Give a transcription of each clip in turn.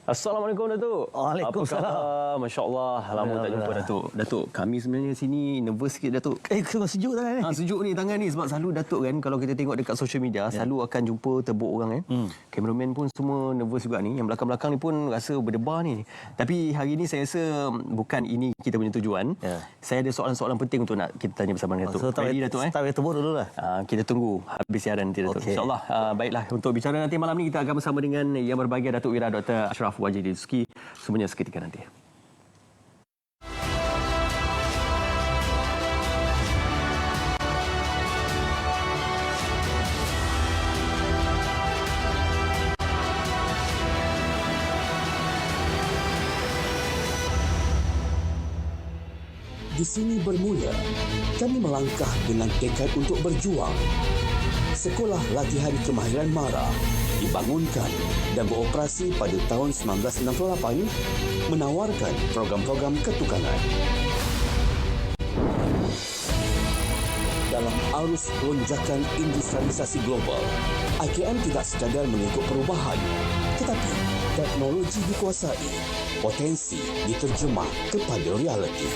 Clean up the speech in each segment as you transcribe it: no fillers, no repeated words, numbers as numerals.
Assalamualaikum Datuk. Waalaikumsalam. Apa khabar? Masya Allah. Lama tak jumpa Datuk. Datuk, kami sebenarnya sini nervous sikit Datuk. Kena sejuk tangan ni. Sejuk ni tangan ni sebab selalu Datuk kan kalau kita tengok dekat social media selalu akan jumpa terbuk orang Kameraman pun semua nervous juga ni. Yang belakang-belakang ni pun rasa berdebar ni. Tapi hari ni saya rasa bukan ini kita punya tujuan. Saya ada soalan-soalan penting untuk nak kita tanya bersama dengan Datuk. Ready Datuk Start terbuk dulu lah. Kita tunggu habis siaran nanti Datuk. Okay. InsyaAllah. Baiklah, untuk bicara nanti malam ni kita akan bersama dengan yang berbahagia Datuk Wira Dr. Ashraf Wajdi Dusuki. Semuanya seketika nanti. Di sini bermula, kami melangkah dengan tekad untuk berjuang. Sekolah Latihan Kemahiran MARA dibangunkan dan beroperasi pada tahun 1968 menawarkan program-program ketukangan. Dalam arus lonjakan industrialisasi global, IKM tidak sekadar mengikut perubahan, tetapi teknologi dikuasai, potensi diterjemah kepada realiti.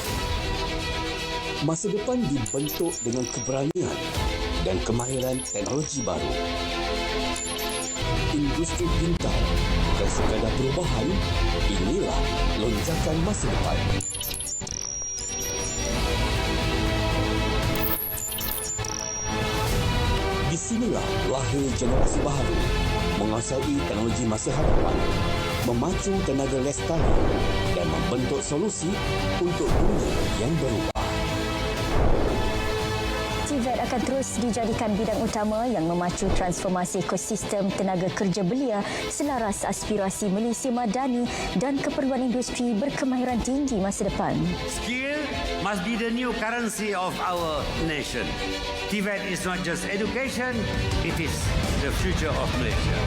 Masa depan dibentuk dengan keberanian dan kemahiran teknologi baru. Industri pintar bukan sekadar perubahan, inilah lonjakan masa depan. Di sinilah lahir generasi baru, menguasai teknologi masa hadapan, memacu tenaga lestari dan membentuk solusi untuk dunia yang berubah. TVET akan terus dijadikan bidang utama yang memacu transformasi ekosistem tenaga kerja belia selaras aspirasi Malaysia Madani dan keperluan industri berkemahiran tinggi masa depan. Skill must be the new currency of our nation. TVET is not just education, it is the future of Malaysia.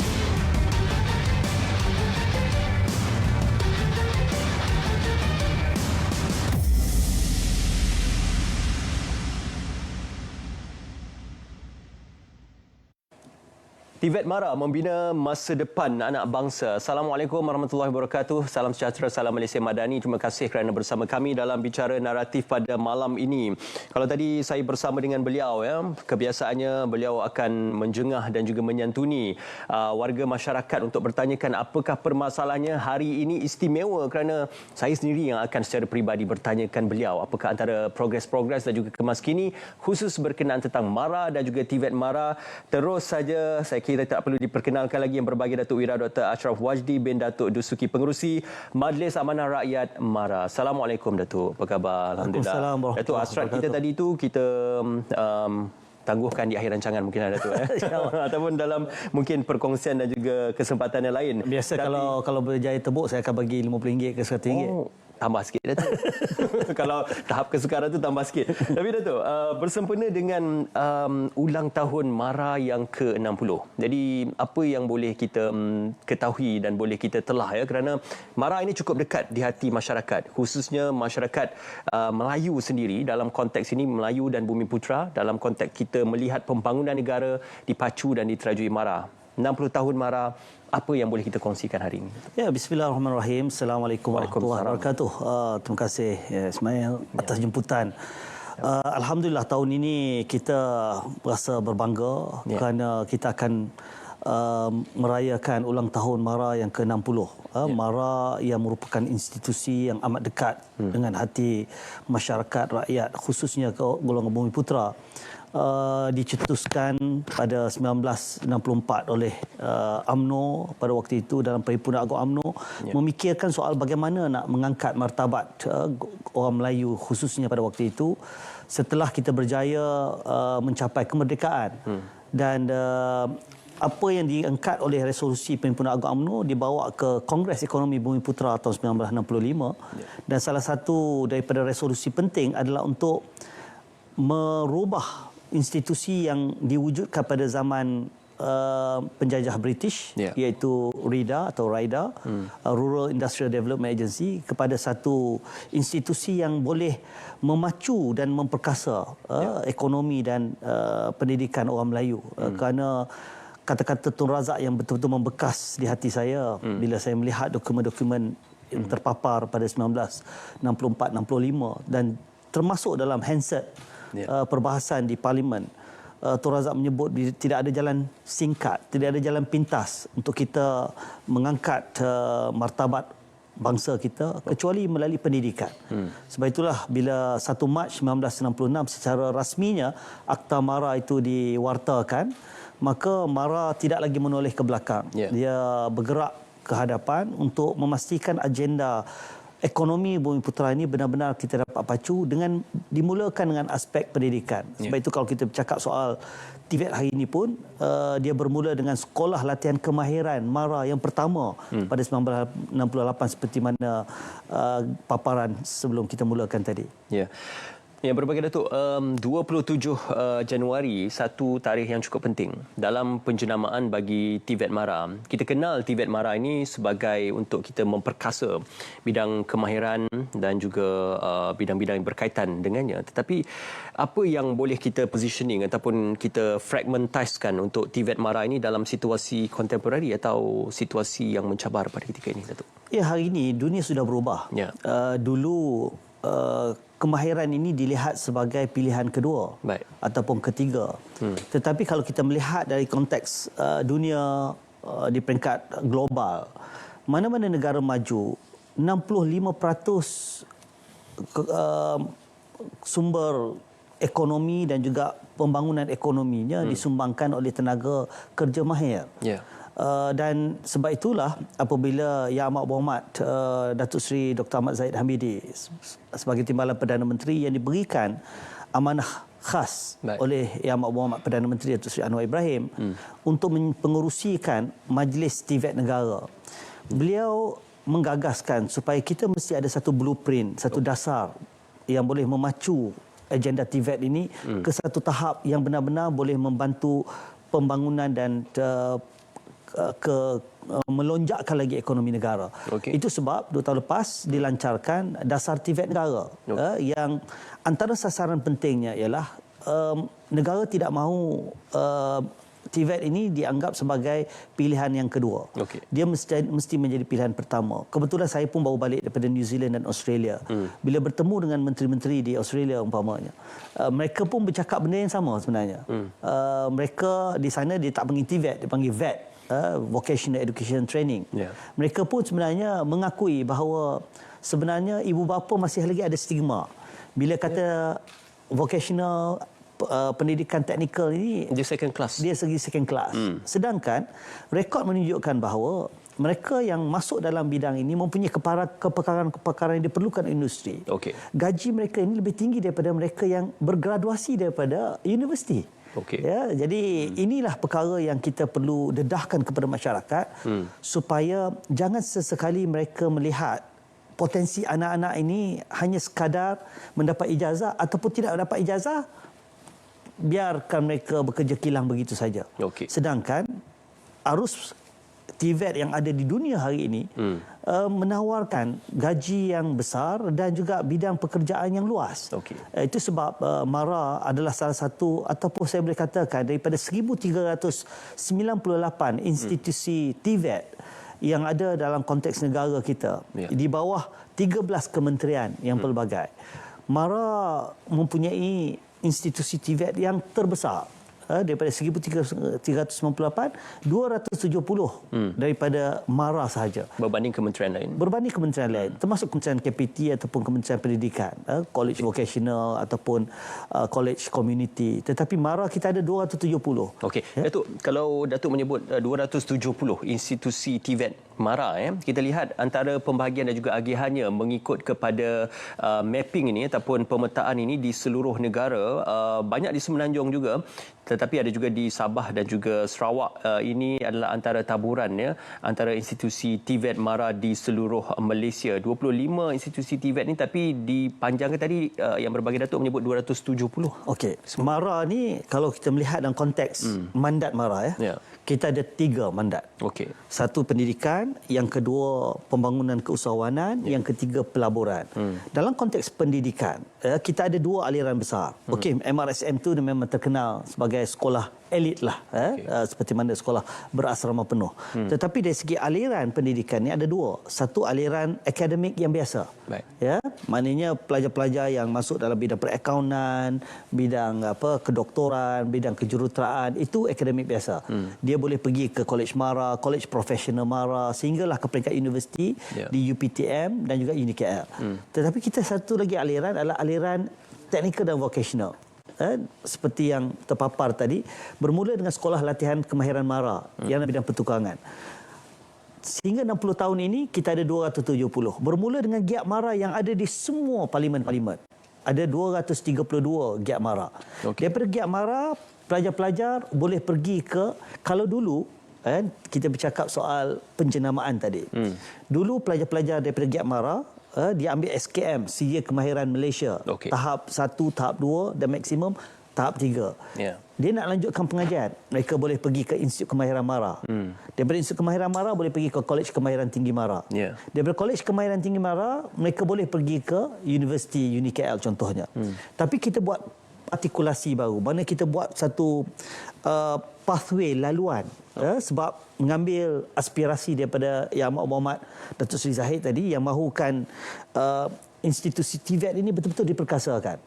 TVET MARA membina masa depan anak bangsa. Assalamualaikum warahmatullahi wabarakatuh. Salam sejahtera, salam Malaysia Madani. Terima kasih kerana bersama kami dalam bicara naratif pada malam ini. Kalau tadi saya bersama dengan beliau, kebiasaannya beliau akan menjengah dan juga menyantuni warga masyarakat untuk bertanyakan apakah permasalahannya. Hari ini istimewa kerana saya sendiri yang akan secara peribadi bertanyakan beliau apakah antara progres-progres dan juga kemaskini khusus berkenaan tentang MARA dan juga TVET MARA. Terus saja saya kita tak perlu diperkenalkan lagi yang berbahagia Datuk Wira Dr. Ashraf Wajdi bin Datuk Dusuki, pengerusi Majlis Amanah Rakyat MARA. Assalamualaikum Datuk. Apa khabar? Alhamdulillah. Datuk, hasrat kita tadi tu kita tangguhkan di akhir rancangan mungkin ada tu ataupun dalam mungkin perkongsian dan juga kesempatan yang lain. Biasa kalau berjaya terbuk saya akan bagi RM50 ke RM100. Tambah sikit Datuk. Kalau tahap kesukaran tu tambah sikit. Tapi Datuk, bersempena dengan ulang tahun MARA yang ke-60. Jadi apa yang boleh kita ketahui dan boleh kita telah kerana MARA ini cukup dekat di hati masyarakat, khususnya masyarakat Melayu sendiri. Dalam konteks ini Melayu dan Bumiputera, dalam konteks kita melihat pembangunan negara dipacu dan diterajui MARA. 60 tahun MARA, apa yang boleh kita kongsikan hari ini? Ya, bismillahirrahmanirrahim. Assalamualaikum warahmatullahi wabarakatuh. Terima kasih Ismail atas jemputan. Alhamdulillah tahun ini kita rasa berbangga kerana kita akan merayakan ulang tahun MARA yang ke-60. MARA yang merupakan institusi yang amat dekat dengan hati masyarakat rakyat, khususnya golongan Bumiputera. Dicetuskan pada 1964 oleh UMNO pada waktu itu dalam Perhimpunan Agung UMNO, memikirkan soal bagaimana nak mengangkat martabat orang Melayu khususnya pada waktu itu setelah kita berjaya mencapai kemerdekaan. Dan apa yang diangkat oleh resolusi Perhimpunan Agung UMNO dibawa ke Kongres Ekonomi Bumiputera tahun 1965 dan salah satu daripada resolusi penting adalah untuk merubah institusi yang diwujudkan pada zaman penjajah British, iaitu RIDA atau RIDA, Rural Industrial Development Agency, kepada satu institusi yang boleh memacu dan memperkasa ekonomi dan pendidikan orang Melayu. Kerana kata-kata Tun Razak yang betul-betul membekas di hati saya bila saya melihat dokumen-dokumen yang terpapar pada 1964-65 dan termasuk dalam handset perbahasan di Parlimen. Tun Razak menyebut tidak ada jalan singkat, tidak ada jalan pintas untuk kita mengangkat martabat bangsa kita kecuali melalui pendidikan. Sebab itulah bila 1 Mac 1966 secara rasminya Akta MARA itu diwartakan, maka MARA tidak lagi menoleh ke belakang. Dia bergerak ke hadapan untuk memastikan agenda ekonomi Bumiputera ini benar-benar kita dapat pacu dengan dimulakan dengan aspek pendidikan. Sebab itu kalau kita bercakap soal TVET hari ini pun dia bermula dengan sekolah latihan kemahiran MARA yang pertama pada 1968 seperti mana paparan sebelum kita mulakan tadi. Ya. Ya, berbagai Datuk, 27 Januari satu tarikh yang cukup penting dalam penjenamaan bagi TVET MARA. Kita kenal TVET MARA ini sebagai untuk kita memperkasa bidang kemahiran dan juga bidang-bidang yang berkaitan dengannya. Tetapi apa yang boleh kita positioning ataupun kita fragmentizekan untuk TVET MARA ini dalam situasi kontemporari atau situasi yang mencabar pada ketika ini, Datuk? Ya, hari ini dunia sudah berubah. Dulu kemahiran ini dilihat sebagai pilihan kedua ataupun ketiga. Tetapi kalau kita melihat dari konteks dunia di peringkat global, mana-mana negara maju, 65% sumber ekonomi dan juga pembangunan ekonominya disumbangkan oleh tenaga kerja mahir. Dan sebab itulah apabila Yang Amat Berhormat Datuk Seri Dr. Ahmad Zahid Hamidi sebagai Timbalan Perdana Menteri yang diberikan amanah khas oleh Yang Amat Berhormat Perdana Menteri Datuk Seri Anwar Ibrahim untuk mengurusikan Majlis TVET Negara. Beliau menggagaskan supaya kita mesti ada satu blueprint, satu dasar yang boleh memacu agenda TVET ini ke satu tahap yang benar-benar boleh membantu pembangunan dan melonjakkan lagi ekonomi negara. Itu sebab 2 tahun lepas dilancarkan dasar TVET negara yang antara sasaran pentingnya ialah negara tidak mahu TVET ini dianggap sebagai pilihan yang kedua. Dia mesti menjadi pilihan pertama. Kebetulan saya pun baru balik daripada New Zealand dan Australia. Bila bertemu dengan menteri-menteri di Australia umpamanya, mereka pun bercakap benda yang sama sebenarnya. Mereka di sana dia tak panggil TVET, dia panggil VET. Vocational Education Training. Mereka pun sebenarnya mengakui bahawa sebenarnya ibu bapa masih lagi ada stigma. Bila kata vocational pendidikan teknikal ini dia second class. Dia segi second class. Sedangkan rekod menunjukkan bahawa mereka yang masuk dalam bidang ini mempunyai kepakaran yang diperlukan industri. Gaji mereka ini lebih tinggi daripada mereka yang bergraduasi daripada universiti. Ya, jadi inilah perkara yang kita perlu dedahkan kepada masyarakat supaya jangan sesekali mereka melihat potensi anak-anak ini hanya sekadar mendapat ijazah ataupun tidak mendapat ijazah, biarkan mereka bekerja kilang begitu saja. Sedangkan arus TVET yang ada di dunia hari ini menawarkan gaji yang besar dan juga bidang pekerjaan yang luas. Itu sebab MARA adalah salah satu ataupun saya boleh katakan daripada 1398 institusi TVET yang ada dalam konteks negara kita di bawah 13 kementerian yang pelbagai. MARA mempunyai institusi TVET yang terbesar. Daripada 1398, 270 daripada MARA sahaja. Berbanding kementerian lain? Berbanding kementerian lain. Termasuk Kementerian KPT ataupun Kementerian Pendidikan. College Vocational ataupun College Community. Tetapi MARA kita ada 270. Datuk, kalau Datuk menyebut 270 institusi TVET MARA, kita lihat antara pembahagian dan juga agihannya mengikut kepada mapping ini ataupun pemetaan ini di seluruh negara, banyak di Semenanjung juga, tetapi ada juga di Sabah dan juga Sarawak. Ini adalah antara taburan antara institusi TVET MARA di seluruh Malaysia. 25 institusi TVET ni, tapi dipanjangkan tadi yang berbagai Datuk menyebut 270. MARA ni kalau kita melihat dalam konteks mandat MARA kita ada 3 mandat. Satu pendidikan, yang kedua pembangunan keusahawanan, yang ketiga pelaburan. Dalam konteks pendidikan, kita ada 2 aliran besar. MRSM tu memang terkenal sebagai sebagai sekolah elit lah, seperti mana sekolah berasrama penuh. Tetapi dari segi aliran pendidikan ni ada dua. Satu, aliran akademik yang biasa. Baik. Ya, maknanya pelajar-pelajar yang masuk dalam bidang perakaunan, bidang kedoktoran, bidang kejuruteraan, itu akademik biasa. Dia boleh pergi ke College Mara, College Professional Mara, sehinggalah ke peringkat universiti di UPTM dan juga UniKL. Tetapi kita satu lagi aliran adalah aliran teknikal dan vocational. Seperti yang terpapar tadi, bermula dengan sekolah latihan kemahiran Mara yang dalam bidang pertukangan. Sehingga 60 tahun ini kita ada 270. Bermula dengan Giat Mara yang ada di semua parlimen-parlimen. Ada 232 Giat Mara. Daripada Giat Mara, pelajar-pelajar boleh pergi ke, kalau dulu kita bercakap soal penjenamaan tadi. Dulu pelajar-pelajar daripada Giat Mara dia ambil SKM, Sijil Kemahiran Malaysia. Tahap 1, tahap 2 dan maksimum tahap 3. Dia nak lanjutkan pengajian, mereka boleh pergi ke Institut Kemahiran Mara. Daripada Institut Kemahiran Mara boleh pergi ke Kolej Kemahiran Tinggi Mara. Daripada Kolej Kemahiran Tinggi Mara mereka boleh pergi ke Universiti UniKL contohnya. Tapi kita buat artikulasi baru, mana kita buat satu pathway, laluan, sebab mengambil aspirasi daripada Yang Amat Berhormat Datuk Seri Zahid tadi yang mahukan institusi TVET ini betul-betul diperkasakan.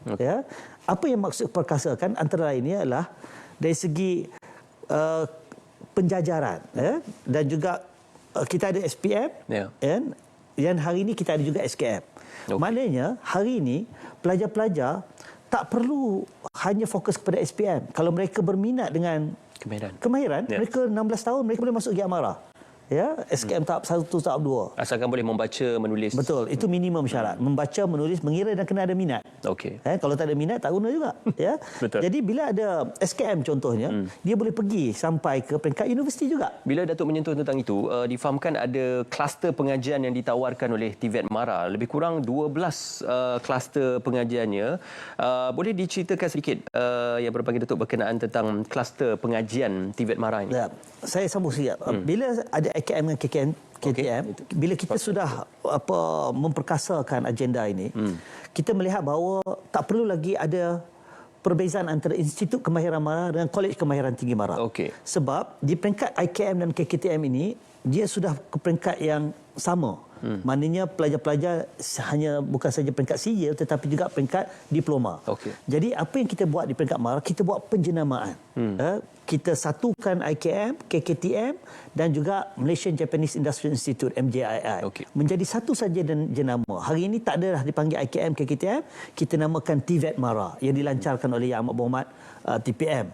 Apa yang maksud perkasakan antara lainnya adalah dari segi penjajaran, dan juga kita ada SPM, dan hari ini kita ada juga SKM. Maknanya hari ini pelajar-pelajar tak perlu hanya fokus kepada SPM. Kalau mereka berminat dengan kemahiran, mereka 16 tahun mereka boleh masuk Giat Mara. SKM tahap 1, tahap 2. Asalkan boleh membaca, menulis. Betul, itu minimum syarat. Membaca, menulis, mengira dan kena ada minat. Kalau tak ada minat, tak guna juga. Betul. Jadi bila ada SKM contohnya, dia boleh pergi sampai ke peringkat universiti juga. Bila Datuk menyentuh tentang itu, difahamkan ada kluster pengajian yang ditawarkan oleh TVET Mara. Lebih kurang 12 kluster pengajiannya. Boleh diceritakan sedikit yang berbagi Datuk berkenaan tentang kluster pengajian TVET Mara ini? Saya sambung sikit. Bila ada AKM dengan KTM, bila kita sudah memperkasakan agenda ini, kita melihat bahawa tak perlu lagi ada perbezaan antara Institut Kemahiran Mara dengan Kolej Kemahiran Tinggi Mara. Sebab di peringkat IKM dan KKTM ini, dia sudah ke peringkat yang sama. Maknanya pelajar-pelajar hanya bukan saja peringkat sijil tetapi juga peringkat diploma. Jadi apa yang kita buat di peringkat Mara, kita buat penjenamaan. Kita satukan IKM, KKTM dan juga Malaysian Japanese Industrial Institute MJII. Menjadi satu saja jenama. Hari ini tak ada dah dipanggil IKM, KKTM, kita namakan TVET Mara yang dilancarkan oleh Yang Amat Berhormat TPM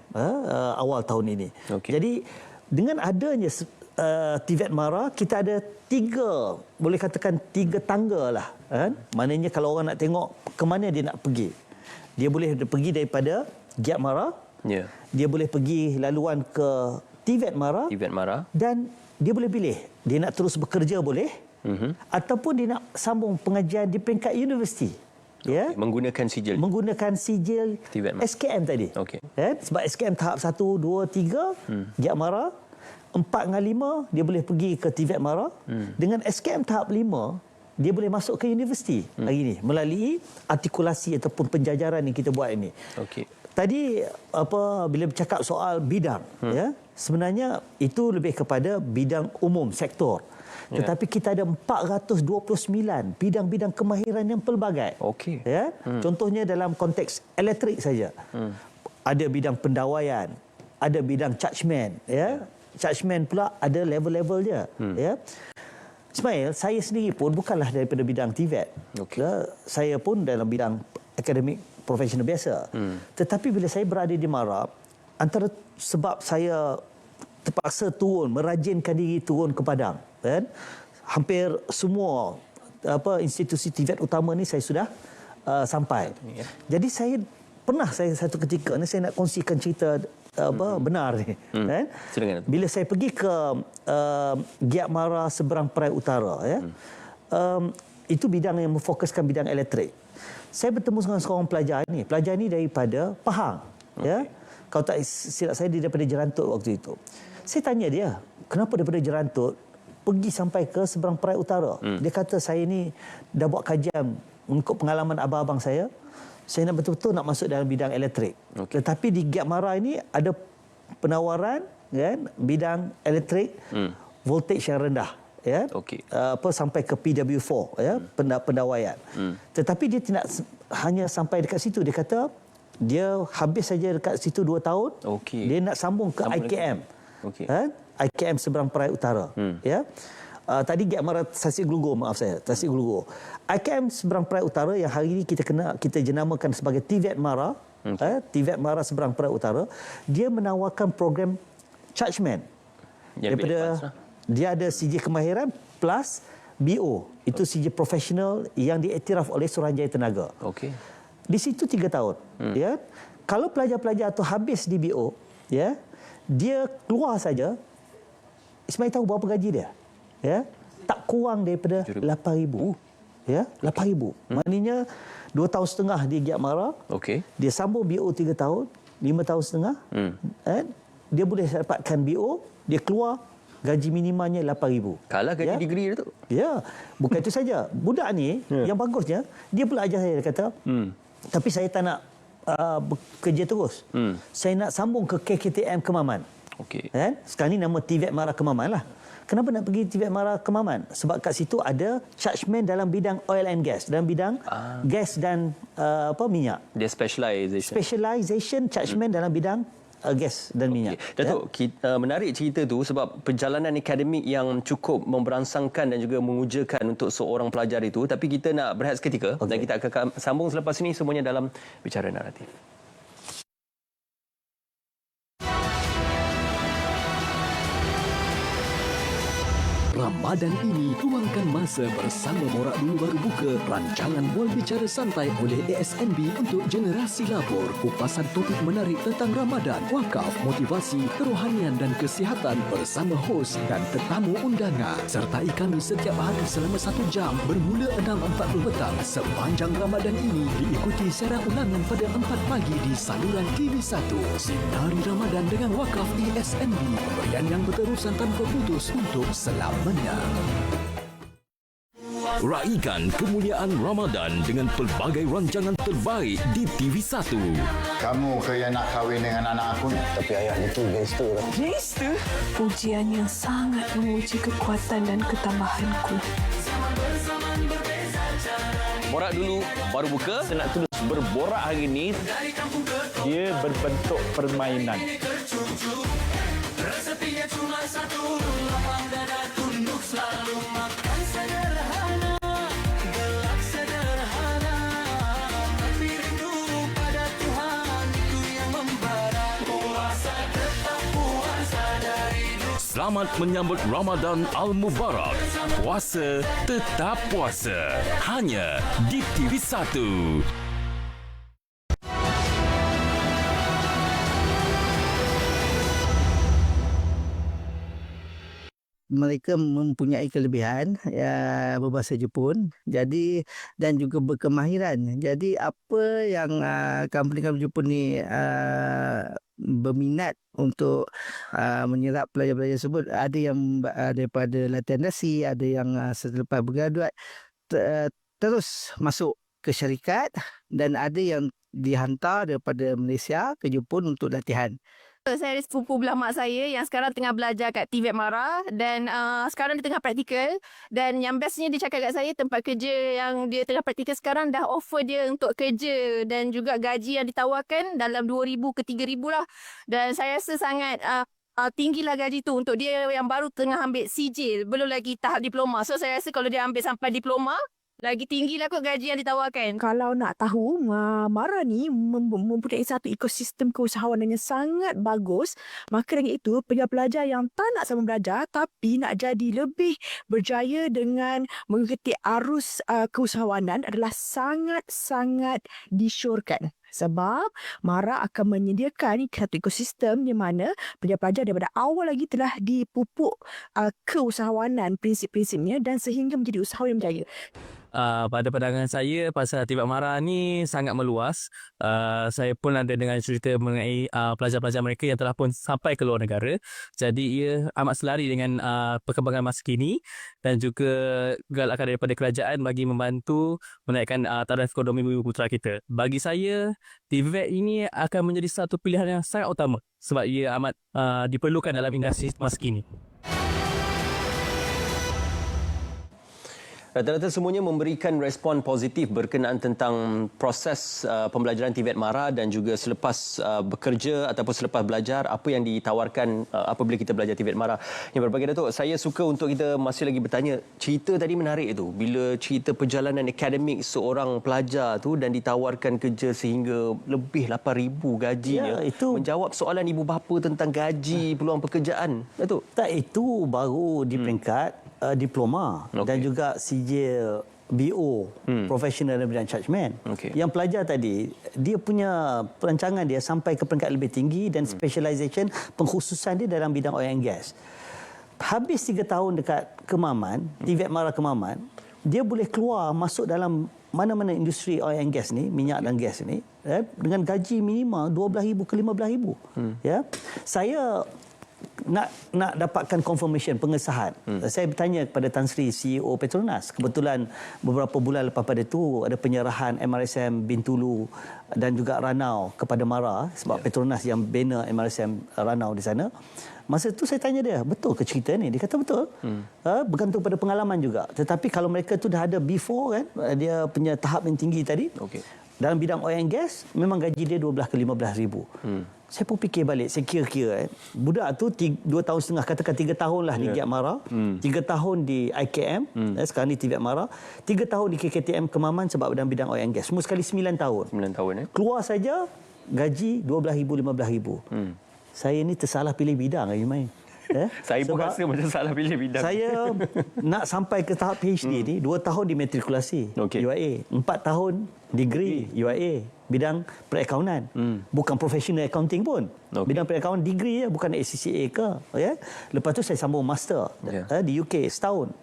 awal tahun ini. Jadi dengan adanya TVET Mara, kita ada boleh katakan tiga tangga lah. Maknanya kalau orang nak tengok ke mana dia nak pergi, dia boleh pergi daripada Giat Mara, dia boleh pergi laluan ke TVET Mara, dan dia boleh pilih dia nak terus bekerja boleh, ataupun dia nak sambung pengajian di peringkat universiti. Menggunakan sijil SKM tadi. Sebab SKM tahap 1, 2, 3 Giat Mara, 4 dengan 5 dia boleh pergi ke TVET Mara. Dengan SKM tahap 5 dia boleh masuk ke universiti hari ini melalui artikulasi ataupun penjajaran yang kita buat ini. Tadi bila bercakap soal bidang, sebenarnya itu lebih kepada bidang umum sektor. Tetapi kita ada 429 bidang-bidang kemahiran yang pelbagai. Contohnya dalam konteks elektrik saja. Ada bidang pendawaian, ada bidang chargeman, chargeman pula ada level-level dia. Ismail, saya sendiri pun bukanlah daripada bidang TVET. Saya pun dalam bidang akademik profesional biasa. Tetapi bila saya berada di Mara, antara sebab saya terpaksa merajinkan diri turun ke Padang, hampir semua institusi TVET utama ni saya sudah sampai. Jadi saya satu ketika ni saya nak kongsikan cerita benar ni. Bila saya pergi ke Giat Mara Seberang Perai Utara, itu bidang yang memfokuskan bidang elektrik. Saya bertemu dengan seorang pelajar ni. Pelajar ni daripada Pahang. Kalau tak silap saya, dia daripada Jerantut waktu itu. Saya tanya dia, kenapa daripada Jerantut pergi sampai ke Seberang Perai Utara? Dia kata, saya ni dah buat kajian mengikut pengalaman abang-abang saya saya nak betul-betul nak masuk dalam bidang elektrik. Tetapi di Giat Mara ini ada penawaran kan bidang elektrik voltage yang rendah ya. Sampai ke PW4 ya, pendawaian. Tetapi dia tidak hanya sampai dekat situ. Dia kata dia habis saja dekat situ 2 tahun. Dia nak sambung ke IKM. IKM Seberang Perai Utara ya. Tadi Giat Mara Tasik Gelugor, maaf saya, Tasik Gelugor. IKM Seberang Perai Utara yang hari ini kita jenamakan sebagai TVET Mara, TVET Mara Seberang Perai Utara, dia menawarkan program Chargeman. Daripada dia ada CJ Kemahiran plus BO, itu CJ profesional yang diiktiraf oleh Suruhanjaya Tenaga. Di situ 3 tahun. Ya. Kalau pelajar-pelajar tu habis di BO, ya, dia keluar saja, Ismail tahu berapa gaji dia? Ya, tak kurang daripada 8,000. Ya, 8,000. Maknanya 2 tahun setengah di Giat Mara. Dia sambung BO 3 tahun, 5 tahun setengah. Dia boleh dapatkan BO, dia keluar gaji minimalnya 8,000. Kalah gaji degree dia tu. Ya, bukan itu saja. Budak ni yang bagusnya, dia pula ajar saya, dia kata, tapi saya tak nak bekerja terus. Saya nak sambung ke KKTM Kemaman. Sekarang ni nama TVET Mara Kemaman lah. Kenapa nak pergi TVET Mara Kemaman? Sebab kat situ ada chargeman dalam bidang oil and gas, dalam bidang gas dan minyak. Dia specialization chargeman dalam bidang gas dan minyak. Datuk, menarik cerita tu sebab perjalanan akademik yang cukup memberangsangkan dan juga mengujakan untuk seorang pelajar itu. Tapi kita nak berehat seketika dan kita akan sambung selepas ini semuanya dalam Bicara Naratif. Ramadan ini luangkan masa bersama Borak Dulu Baru Buka, rancangan Bual Bicara Santai oleh ASNB untuk generasi labor. Kupasan topik menarik tentang Ramadan, wakaf, motivasi, kerohanian dan kesihatan bersama hos dan tetamu undangan. Sertai kami setiap hari selama 1 jam bermula 6.40 petang sepanjang Ramadan ini. Diikuti siaran ulangan pada 4 pagi di saluran TV1. Sinari Ramadan dengan wakaf ASNB. Pemberian yang berterusan tanpa putus untuk selamanya. Raikan kemuliaan Ramadan dengan pelbagai rancangan terbaik di TV1. Kamu ke yang nak kahwin dengan anak aku? Tapi ayah dia tu gangster lah. Gangster? Pujian yang sangat menguji kekuatan dan ketambahanku. Borak Dulu Baru Buka. Saya nak terus berborak hari ini. Dia berbentuk permainan. Resepinya cuma satu, lapang dada tunduk selalu makan sederhana, gelak sederhana, tapi rindu pada Tuhan itu yang membara. Puasa tetap puasa dari dulu. Selamat menyambut Ramadan Al-Mubarak. Puasa tetap puasa. Hanya di TV1. Mereka mempunyai kelebihan berbahasa Jepun, jadi dan juga berkemahiran. Jadi apa yang company-company Jepun ni berminat untuk menyerap pelajar-pelajar tersebut, ada yang daripada latihan dasi, ada yang selepas bergraduat terus masuk ke syarikat, dan ada yang dihantar daripada Malaysia ke Jepun untuk latihan. Saya ada sepupu belah mak saya yang sekarang tengah belajar kat TVET Mara, dan sekarang dia tengah praktikal, dan yang bestnya dia cakap kat saya tempat kerja yang dia tengah praktikal sekarang dah offer dia untuk kerja, dan juga gaji yang ditawarkan dalam 2,000 ke 3,000 lah, dan saya rasa sangat tinggilah gaji tu untuk dia yang baru tengah ambil sijil, belum lagi tahap diploma. So saya rasa kalau dia ambil sampai diploma, lagi tinggilah kot gaji yang ditawarkan. Kalau nak tahu, Mara ni mempunyai satu ekosistem keusahawanan yang sangat bagus. Maka dengan itu, pelajar-pelajar yang tak nak sama belajar tapi nak jadi lebih berjaya dengan mengikuti arus keusahawanan adalah sangat-sangat disyorkan. Sebab Mara akan menyediakan satu ekosistem di mana pelajar-pelajar daripada awal lagi telah dipupuk keusahawanan prinsip-prinsipnya, dan sehingga menjadi usahawan yang berjaya. pada pandangan saya pasal TVET MARA ni sangat meluas. Saya pun ada dengar cerita mengenai pelajar-pelajar mereka yang telah pun sampai ke luar negara. Jadi ia amat selari dengan perkembangan masa kini dan juga galakan daripada kerajaan bagi membantu menaikkan taraf ekonomi bumi putera kita. Bagi saya, TVET ini akan menjadi satu pilihan yang sangat utama sebab ia amat diperlukan dalam industri masa kini. Rata-rata semuanya memberikan respon positif berkenaan tentang proses pembelajaran TVET MARA dan juga selepas bekerja ataupun selepas belajar, apa yang ditawarkan apabila kita belajar TVET MARA. Yang berbagai, Datuk, saya suka untuk kita masih lagi bertanya, cerita tadi menarik itu. Bila cerita perjalanan akademik seorang pelajar tu dan ditawarkan kerja sehingga lebih 8,000 gajinya. Ya, itu menjawab soalan ibu bapa tentang gaji, peluang pekerjaan. Datuk? Tak, itu baru di peringkat diploma dan juga sijil BO, Professional dan Bidang Judgement. Yang pelajar tadi, dia punya perancangan dia sampai ke peringkat lebih tinggi dan specialization, pengkhususan dia dalam bidang oil and gas. Habis 3 tahun dekat Kemaman, TVET MARA Kemaman, dia boleh keluar masuk dalam mana-mana industri oil and gas ni, minyak dan gas ni, dengan gaji minimum 12,000 ke 15,000. Ya. Saya nak dapatkan confirmation, pengesahan. Saya bertanya kepada Tan Sri, CEO Petronas. Kebetulan beberapa bulan lepas pada itu ada penyerahan MRSM Bintulu dan juga Ranau kepada MARA sebab Petronas yang bina MRSM Ranau di sana. Masa itu saya tanya dia, betul ke cerita ni? Dia kata betul. Bergantung pada pengalaman juga. Tetapi kalau mereka tu dah ada before kan, dia punya tahap yang tinggi tadi. Dalam bidang oil and gas, memang gaji dia 12 ke 15,000. Saya pun fikir balik, saya kira-kira budak tu 2,5 tahun, katakan 3 tahun lah di GIAT MARA, 3 tahun di IKM, sekarang ni TVET MARA, 3 tahun di KKTM Kemaman sebab dalam bidang oil and gas. Semua sekali 9 tahun. 9 tahun Keluar saja gaji 12,000, 15,000. Saya ni tersalah pilih bidang lagi main. Saya pun rasa macam salah pilih bidang. Saya nak sampai ke tahap PhD ni 2 tahun di matrikulasi UIA, 4 tahun degree UIA bidang perakaunan. Bukan professional accounting pun. Bidang perakaunan degree bukan ACCA ke, ya. Lepas tu saya sambung master di UK setahun.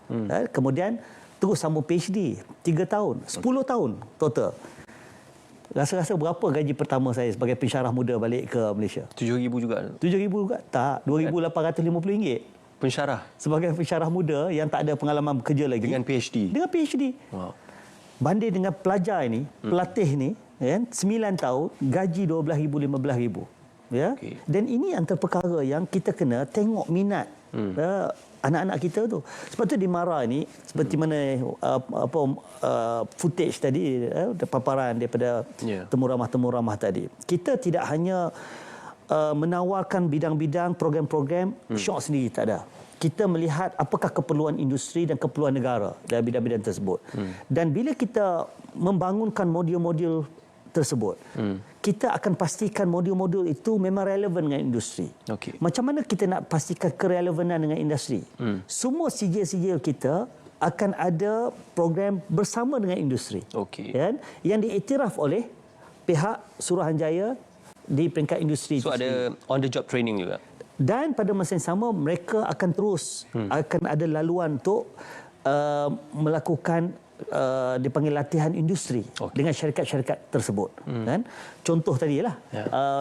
Kemudian terus sambung PhD 3 tahun, 10 tahun total. Rasa-rasa berapa gaji pertama saya sebagai pensyarah muda balik ke Malaysia? 7,000 juga. 7,000 juga? Tak, RM2,850. Pensyarah? Sebagai pensyarah muda yang tak ada pengalaman bekerja lagi. Dengan PhD? Dengan PhD. Wow. Banding dengan pelajar ini, pelatih ni, 9 tahun, gaji RM12,000, RM15,000. Ya? Dan ini antara perkara yang kita kena tengok minat anak-anak kita tu. Sebab tu di MARA ni, seperti mana footage tadi, paparan daripada temu ramah tadi. Kita tidak hanya menawarkan bidang-bidang, program-program syok sendiri, tak ada. Kita melihat apakah keperluan industri dan keperluan negara dalam bidang-bidang tersebut. Dan bila kita membangunkan modul-modul tersebut, kita akan pastikan modul-modul itu memang relevan dengan industri. Macam mana kita nak pastikan kerelevanan dengan industri? Semua sijil-sijil kita akan ada program bersama dengan industri. Yang diiktiraf oleh pihak Suruhanjaya di peringkat industri. So ada on the job training juga. Dan pada masa yang sama mereka akan terus akan ada laluan untuk melakukan dipanggil latihan industri dengan syarikat-syarikat tersebut. Kan? Contoh tadilah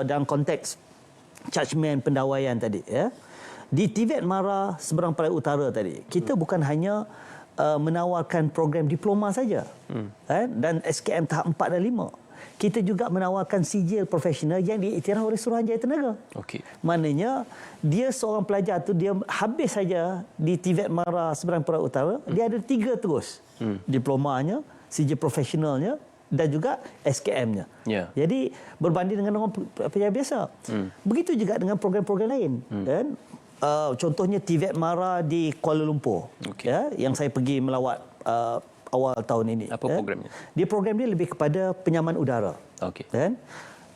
dalam konteks judgement pendawaian tadi, ya. Di TVET MARA Seberang Perairan Utara tadi, kita bukan hanya menawarkan program diploma saja, dan SKM tahap 4 dan 5. Kita juga menawarkan sijil profesional yang diiktiraf oleh Suruhanjaya Tenaga. Maknanya dia seorang pelajar tu, dia habis saja di TVET MARA Seberang Perairan Utara, dia ada 3 terus. Diplomanya, sijil profesionalnya dan juga SKM-nya. Jadi berbanding dengan orang pelajar biasa. Begitu juga dengan program-program lain. Contohnya TVET MARA di Kuala Lumpur, yang saya pergi melawat awal tahun ini. Apa programnya? Program dia lebih kepada penyaman udara.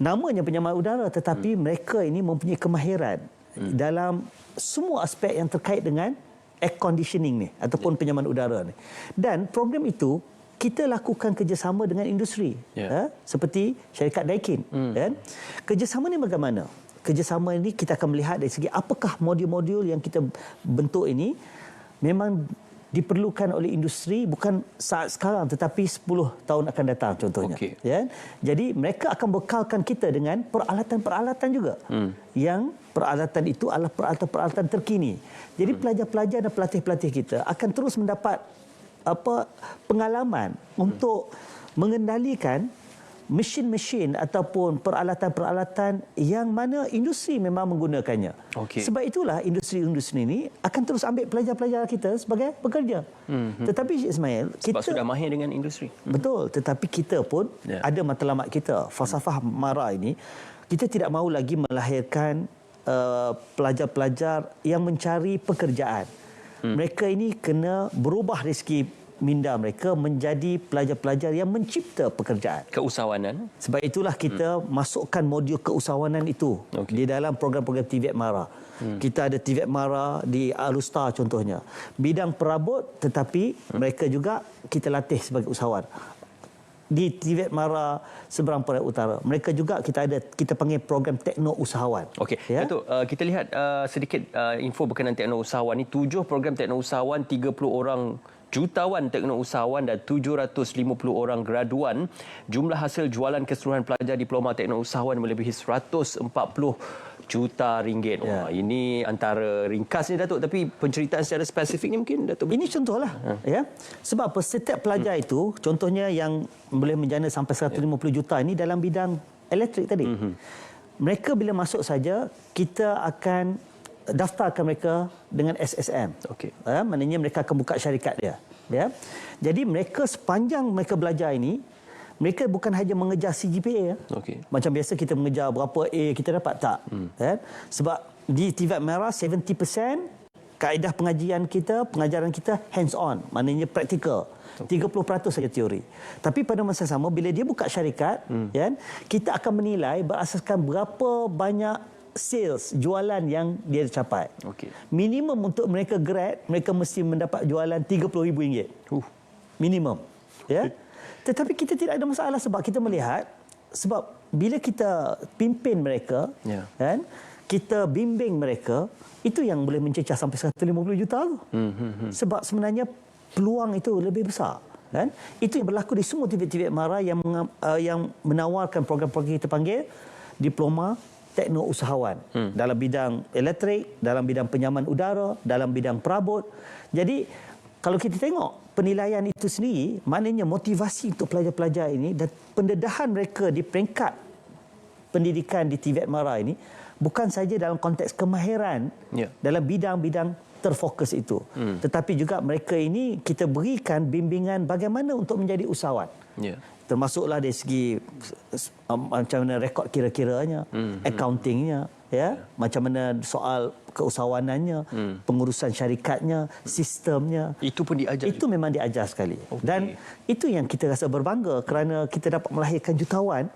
Namanya penyaman udara, tetapi mereka ini mempunyai kemahiran dalam semua aspek yang terkait dengan air conditioning ni ataupun penyaman udara ni. Dan program itu kita lakukan kerjasama dengan industri, seperti syarikat Daikin. Kerjasama ni bagaimana? Kerjasama ini kita akan melihat dari segi apakah modul-modul yang kita bentuk ini memang diperlukan oleh industri bukan saat sekarang tetapi 10 tahun akan datang contohnya. Ya. Jadi mereka akan bekalkan kita dengan peralatan-peralatan juga. Yang peralatan itu adalah peralatan-peralatan terkini. Jadi pelajar-pelajar dan pelatih-pelatih kita akan terus mendapat pengalaman untuk mengendalikan mesin-mesin ataupun peralatan-peralatan yang mana industri memang menggunakannya. Sebab itulah industri-industri ini akan terus ambil pelajar-pelajar kita sebagai pekerja. Tetapi Ismail, sebab sudah mahir dengan industri. Betul, tetapi kita pun ada matlamat kita. Falsafah MARA ini, kita tidak mahu lagi melahirkan pelajar-pelajar yang mencari pekerjaan. Mereka ini kena berubah dari segi minda mereka menjadi pelajar-pelajar yang mencipta pekerjaan. Keusahawanan. Sebab itulah kita masukkan modul keusahawanan itu di dalam program-program TVET MARA. Kita ada TVET MARA di Alustar contohnya. Bidang perabot tetapi mereka juga kita latih sebagai usahawan. Di TVET MARA Seberang Perai Utara, mereka juga kita panggil program tekno usahawan. Okey, Datuk, kita lihat sedikit info berkenaan tekno usahawan ni. 7 program tekno usahawan, 30 orang jutawan tekno usahawan dan 750 orang graduan. Jumlah hasil jualan keseluruhan pelajar diploma tekno usahawan melebihi 140 juta ringgit. Ini antara ringkas ni Datuk, tapi penceritaan secara spesifik ni mungkin Datuk. Ini contohlah ya. Sebab apa setiap pelajar itu contohnya yang boleh menjana sampai 150 juta ini dalam bidang elektrik tadi. Mereka bila masuk saja kita akan daftarkan mereka dengan SSM. Maknanya mereka akan buka syarikat dia. Ya. Jadi mereka sepanjang mereka belajar ini, mereka bukan hanya mengejar CGPA. Macam biasa kita mengejar berapa A kita dapat, tak. Sebab di TVET MARA 70% kaedah pengajaran kita hands on, maknanya praktikal. 30% saja teori. Tapi pada masa sama bila dia buka syarikat, kita akan menilai berasaskan berapa banyak sales, jualan yang dia capai. Minimum untuk mereka grad, mereka mesti mendapat jualan RM30,000. Minimum. Ya. Tetapi kita tidak ada masalah sebab kita melihat, sebab bila kita pimpin mereka, kan, kita bimbing mereka, itu yang boleh mencecah sampai 150 juta tu. Sebab sebenarnya peluang itu lebih besar. Kan? Itu yang berlaku di semua TVET MARA yang menawarkan program-program kita panggil diploma tekno usahawan dalam bidang elektrik, dalam bidang penyaman udara, dalam bidang perabot. Jadi kalau kita tengok penilaian itu sendiri, maknanya motivasi untuk pelajar-pelajar ini dan pendedahan mereka di peringkat pendidikan di TVET MARA ini bukan saja dalam konteks kemahiran dalam bidang-bidang terfokus itu, tetapi juga mereka ini kita berikan bimbingan bagaimana untuk menjadi usahawan. Termasuklah dari segi macam mana rekod kira-kiranya, accountingnya, ya, macam mana soal keusahawanannya, pengurusan syarikatnya, sistemnya. Itu pun diajar. Itu memang diajar sekali. Dan itu yang kita rasa berbangga kerana kita dapat melahirkan jutawan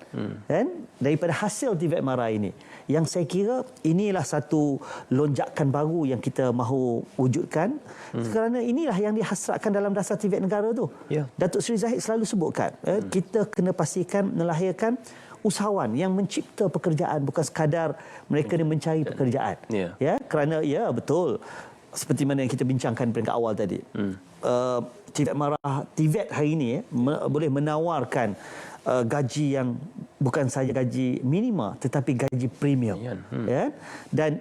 kan daripada hasil TVET MARA ini. Yang saya kira inilah satu lonjakan baru yang kita mahu wujudkan kerana inilah yang dihasratkan dalam dasar TVET negara tu. Datuk Seri Zahid selalu sebutkan, kita kena pastikan melahirkan usahawan yang mencipta pekerjaan, bukan sekadar mereka ni mencari pekerjaan. Ya, kerana ya betul seperti mana yang kita bincangkan peringkat awal tadi. TVET MARA, TVET hari ini boleh menawarkan gaji yang bukan saja gaji minima tetapi gaji premium. Ya. Dan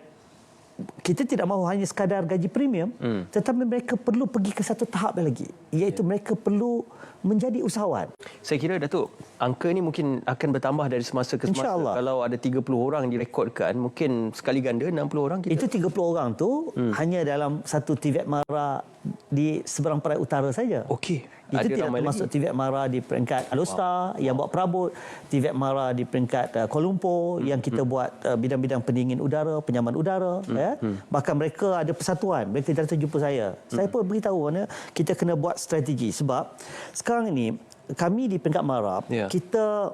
kita tidak mahu hanya sekadar gaji premium, tetapi mereka perlu pergi ke satu tahap lagi, iaitu mereka perlu menjadi usahawan. Saya kira Datuk, angka ini mungkin akan bertambah dari semasa ke semasa. Kalau ada 30 orang direkodkan, mungkin sekali ganda 60 orang kita. Itu 30 orang tu hanya dalam satu TVET MARA di Seberang Perai Utara saja. Itu ada tidak termasuk TVET MARA di peringkat Alustar yang buat perabot, TVET MARA di peringkat Kuala Lumpur yang kita buat bidang-bidang pendingin udara, penyaman udara. Ya. Bahkan mereka ada persatuan, mereka datang jumpa saya. Saya pun beritahu mana kita kena buat strategi sebab sekarang ini kami di peringkat MARA kita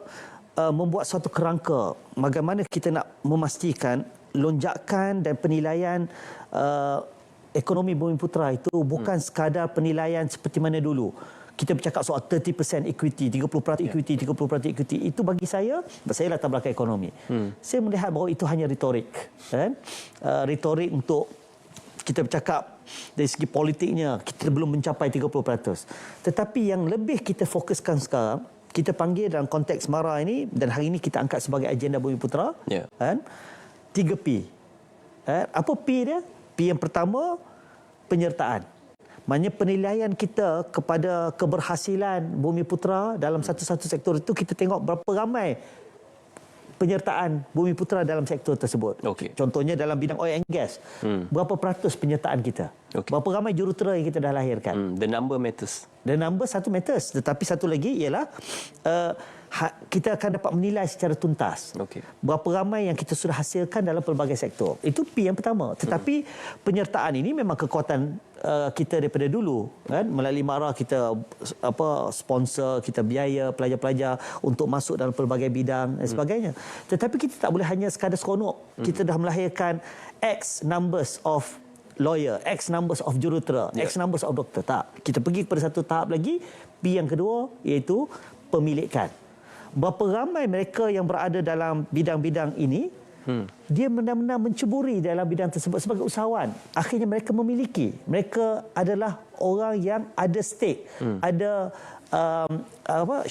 membuat suatu kerangka bagaimana kita nak memastikan lonjakan dan penilaian ekonomi Bumiputera itu bukan sekadar penilaian seperti mana dulu. Kita bercakap soal 30% equity, 30% equity, 30% equity. Itu bagi saya latar belakang ekonomi. Saya melihat bahawa itu hanya retorik. Retorik untuk kita bercakap dari segi politiknya kita belum mencapai 30%. Tetapi yang lebih kita fokuskan sekarang, kita panggil dalam konteks MARA ini, dan hari ini kita angkat sebagai agenda Bumiputera, kan? 3P. Apa P dia? P yang pertama, penyertaan. Maknanya penilaian kita kepada keberhasilan Bumiputera dalam satu-satu sektor itu, kita tengok berapa ramai penyertaan Bumiputera dalam sektor tersebut. Contohnya dalam bidang oil and gas, berapa peratus penyertaan kita? Berapa ramai jurutera yang kita dah lahirkan? The number matters. The number satu matters. Tetapi satu lagi ialah kita akan dapat menilai secara tuntas berapa ramai yang kita sudah hasilkan dalam pelbagai sektor. Itu P yang pertama. Tetapi penyertaan ini memang kekuatan kita daripada dulu, kan? Melalui MARA kita sponsor, kita biaya pelajar-pelajar untuk masuk dalam pelbagai bidang dan sebagainya. Tetapi kita tak boleh hanya sekadar seronok. Kita dah melahirkan X numbers of lawyer, X numbers of jurutera, X numbers of doktor. Tak. Kita pergi kepada satu tahap lagi, P yang kedua, iaitu pemilikan. Berapa ramai mereka yang berada dalam bidang-bidang ini, dia benar-benar menceburi dalam bidang tersebut sebagai usahawan. Akhirnya mereka memiliki. Mereka adalah orang yang ada stake, ada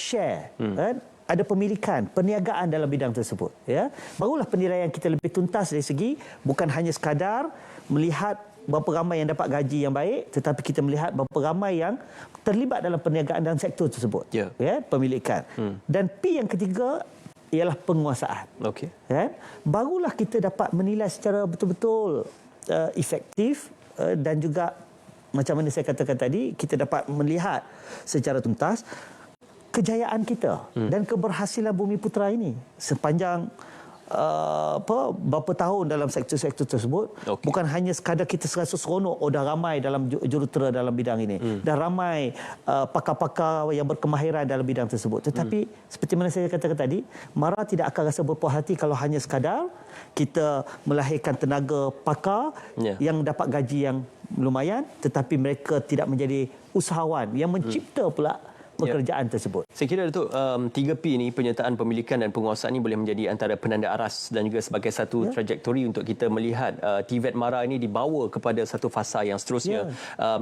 share, kan? Ada pemilikan, perniagaan dalam bidang tersebut. Ya? Barulah penilaian kita lebih tuntas dari segi bukan hanya sekadar melihat berapa ramai yang dapat gaji yang baik, tetapi kita melihat berapa ramai yang terlibat dalam perniagaan dalam sektor tersebut. Ya, pemilikan. Dan P yang ketiga ialah penguasaan. Ya? Barulah kita dapat menilai secara betul-betul efektif dan juga macam mana saya katakan tadi, kita dapat melihat secara tuntas kejayaan kita dan keberhasilan Bumiputera ini sepanjang berapa tahun dalam sektor-sektor tersebut. Bukan hanya sekadar kita serasa seronok, dah ramai dalam jurutera dalam bidang ini, dah ramai pakar-pakar yang berkemahiran dalam bidang tersebut. Tetapi seperti mana saya katakan tadi, MARA tidak akan rasa berpuas hati kalau hanya sekadar kita melahirkan tenaga pakar yang dapat gaji yang lumayan, tetapi mereka tidak menjadi usahawan yang mencipta pula pekerjaan tersebut. Saya kira Datuk, 3P ni, penyertaan, pemilikan dan penguasaan ni boleh menjadi antara penanda aras dan juga sebagai satu trajektori untuk kita melihat TVET MARA ini dibawa kepada satu fasa yang seterusnya.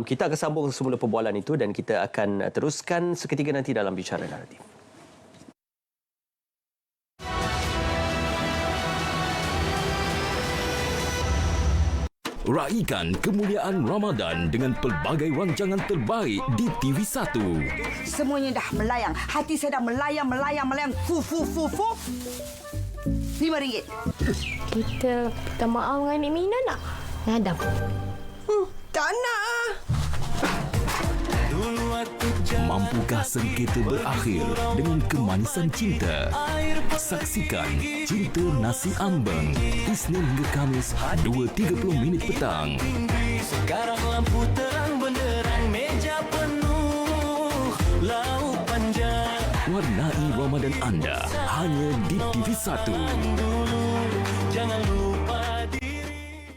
Kita akan sambung semula perbualan itu dan kita akan teruskan seketika nanti dalam Bicara Naratif. Raikan kemuliaan Ramadan dengan pelbagai rancangan terbaik di TV1. Semuanya dah melayang. Hati saya dah melayang. Fu. RM5. Kita minta maaf dengan Mek Mina nak? Ngadam. Tak nak. Mampukah sengketa berakhir dengan kemanisan cinta? Saksikan Cinta Nasi Ambeng, Isnin hingga Khamis 2.30 petang. Sekarang lampu terang benderang, meja penuh lauk panjang. Warnai Ramadan anda hanya di TV1. Jangan lupa diri.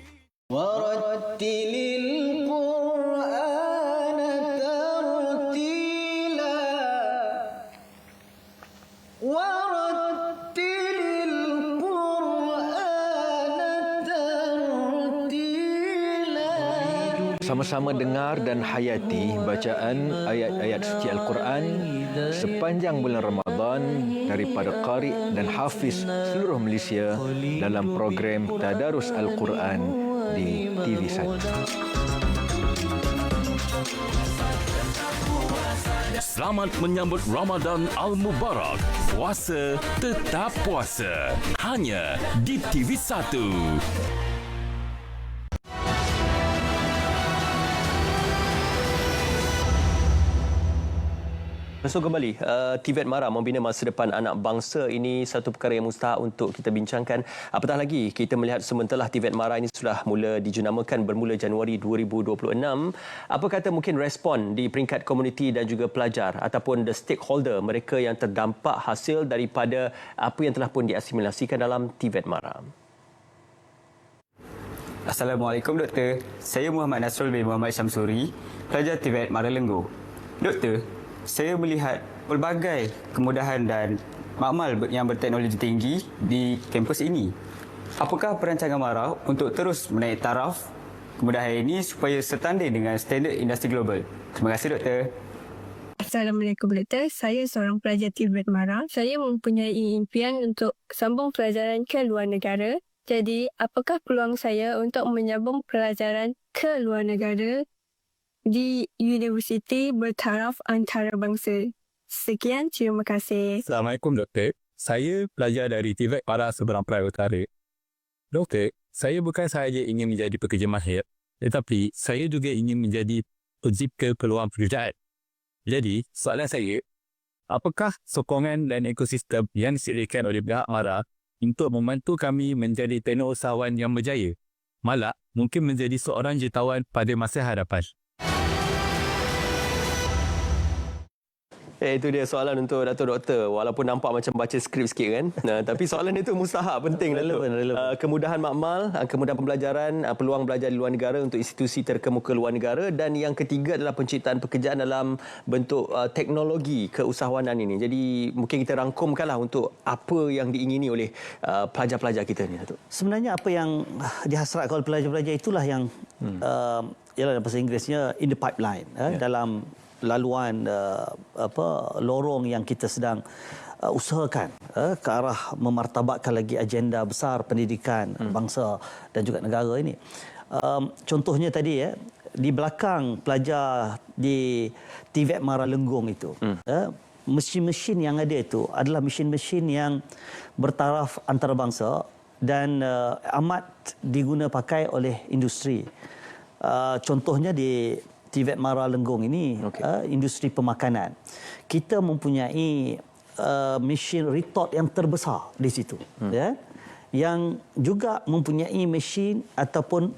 Warattilil Qur'ana tartila. Warattilil Qur'ana tartila. Sama-sama dengar dan hayati bacaan ayat-ayat suci Al-Quran sepanjang bulan Ramadan daripada qari dan hafiz seluruh Malaysia dalam program Tadarus Al-Quran di TV1. Selamat menyambut Ramadan Al-Mubarak. Puasa tetap puasa. Hanya di TV1. Masuk kembali, TVET MARA membina masa depan anak bangsa ini satu perkara yang mustahak untuk kita bincangkan. Apatah lagi kita melihat sementara TVET MARA ini sudah mula dijenamakan bermula Januari 2026. Apa kata mungkin respon di peringkat komuniti dan juga pelajar ataupun the stakeholder, mereka yang terdampak hasil daripada apa yang telah pun diasimilasikan dalam TVET MARA? Assalamualaikum Doktor. Saya Muhammad Nasrul bin Muhammad Syamsuri, pelajar TVET MARA Lenggo. Doktor, saya melihat pelbagai kemudahan dan makmal yang berteknologi tinggi di kampus ini. Apakah perancangan MARA untuk terus menaik taraf kemudahan ini supaya setanding dengan standard industri global. Terima kasih, Doktor. Assalamualaikum, Doktor. Saya seorang pelajar TVET Mara. Saya mempunyai impian untuk sambung pelajaran ke luar negara. Jadi, apakah peluang saya untuk menyambung pelajaran ke luar negara di universiti bertaraf antarabangsa? Sekian, terima kasih. Assalamualaikum, Doktor. Saya pelajar dari TVET Mara Seberang Perai Utara. Doktor, saya bukan sahaja ingin menjadi pekerja mahir, tetapi saya juga ingin menjadi pencipta peluang pekerjaan. Jadi, soalan saya, apakah sokongan dan ekosistem yang disediakan oleh pihak Mara untuk membantu kami menjadi teknolog usahawan yang berjaya, malah mungkin menjadi seorang jutawan pada masa hadapan? Itu dia soalan untuk Doktor. Walaupun nampak macam baca skrip sikit kan. Tapi soalan itu mustahak, penting. Kemudahan makmal, kemudahan pembelajaran, peluang belajar di luar negara untuk institusi terkemuka luar negara, dan yang ketiga adalah penciptaan pekerjaan dalam bentuk teknologi keusahawanan ini. Jadi mungkin kita rangkumkanlah untuk apa yang diingini oleh pelajar-pelajar kita ni, Datuk. Sebenarnya apa yang dihasratkan oleh pelajar-pelajar itulah yang ialah bahasa Inggerisnya in the pipeline, dalam laluan lorong yang kita sedang usahakan ke arah memartabatkan lagi agenda besar pendidikan bangsa dan juga negara ini. Contohnya tadi di belakang pelajar di TVET Mara Lenggong itu, mesin-mesin yang ada itu adalah mesin-mesin yang bertaraf antarabangsa dan amat diguna pakai oleh industri. Contohnya di TVET Mara Lenggong ini, industri pemakanan. Kita mempunyai mesin retort yang terbesar di situ. Yang juga mempunyai mesin ataupun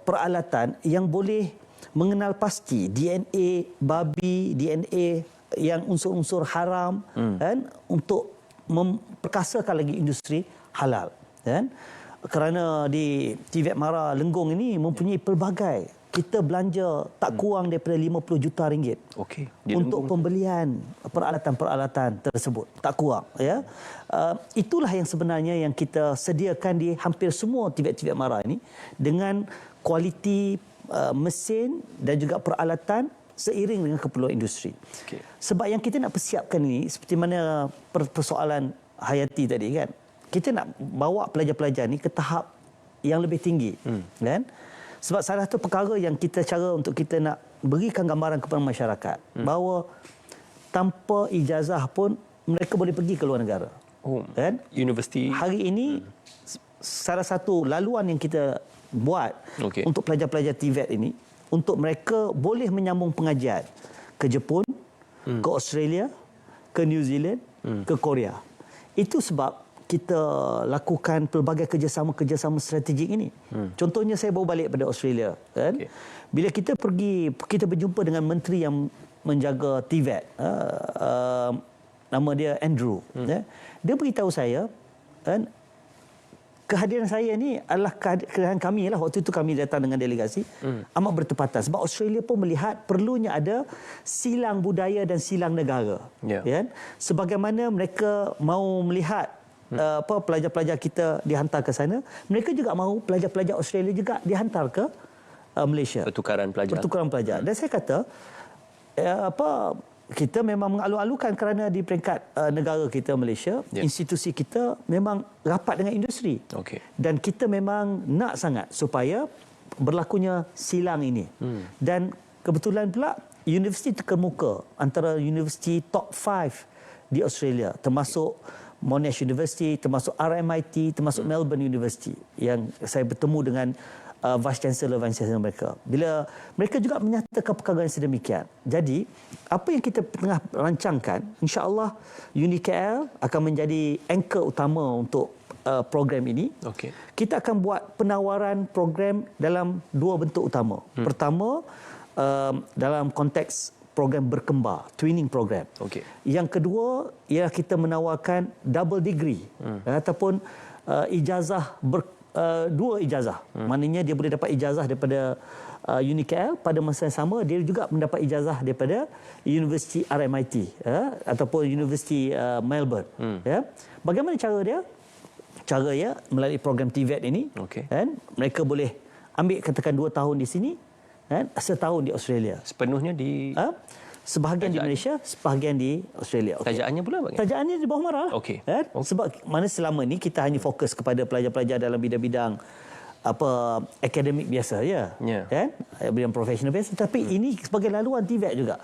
peralatan yang boleh mengenal pasti DNA babi, DNA yang unsur-unsur haram, untuk memperkasakan lagi industri halal. Kerana di TVET Mara Lenggong ini mempunyai pelbagai. Kita belanja tak kurang daripada 50 juta ringgit untuk pembelian peralatan-peralatan tersebut. Tak kurang. Itulah yang sebenarnya yang kita sediakan di hampir semua TVET Mara ini, dengan kualiti mesin dan juga peralatan seiring dengan keperluan industri. Sebab yang kita nak persiapkan ini, seperti mana persoalan Hayati tadi kan, kita nak bawa pelajar-pelajar ni ke tahap yang lebih tinggi, kan? Sebab salah satu perkara yang kita cara untuk kita nak berikan gambaran kepada masyarakat bahawa tanpa ijazah pun mereka boleh pergi ke luar negara. Kan? Universiti hari ini salah satu laluan yang kita buat untuk pelajar-pelajar TVET ini, untuk mereka boleh menyambung pengajian ke Jepun, ke Australia, ke New Zealand, ke Korea. Itu sebab kita lakukan pelbagai kerjasama strategik ini. Contohnya saya baru balik pada Australia, kan? Bila kita pergi, kita berjumpa dengan menteri yang menjaga TVET, nama dia Andrew. Dia beritahu saya, kan, kehadiran saya ni adalah kehadiran kami lah. Waktu itu kami datang dengan delegasi, amat bertepatan sebab Australia pun melihat perlunya ada silang budaya dan silang negara. Kan? Sebagaimana mereka mau melihat pelajar-pelajar kita dihantar ke sana, mereka juga mahu pelajar-pelajar Australia juga dihantar ke Malaysia. Pertukaran pelajar. Dan saya kata kita memang mengalu-alukan kerana di peringkat negara kita Malaysia, institusi kita memang rapat dengan industri. Dan kita memang nak sangat supaya berlakunya silang ini. Dan kebetulan pula universiti terkemuka antara universiti top 5 di Australia, termasuk Monash University, termasuk RMIT, termasuk Melbourne University, yang saya bertemu dengan Vice Chancellor mereka. Bila mereka juga menyatakan perkara yang sedemikian. Jadi, apa yang kita tengah rancangkan, insya-Allah UniKL akan menjadi anchor utama untuk program ini. Kita akan buat penawaran program dalam dua bentuk utama. Pertama, dalam konteks program berkembar, twinning program. Yang kedua, ialah kita menawarkan double degree ataupun ijazah dua ijazah. Maknanya dia boleh dapat ijazah daripada UniKL, pada masa yang sama dia juga mendapat ijazah daripada Universiti RMIT ataupun Universiti Melbourne. Bagaimana cara dia? cara melalui program TVET ini, kan, mereka boleh ambil katakan 2 tahun di sini, kan, setahun di Australia. Sepenuhnya di sebahagian di Malaysia, sebahagian di Australia. Tajaannya pula bagaimana? Tajaannya di bawah MARA. Kan? Sebab mana selama ni kita hanya fokus kepada pelajar-pelajar dalam bidang-bidang akademik biasa kan, bidang profesional biasa, tapi ini sebagai laluan TVET juga.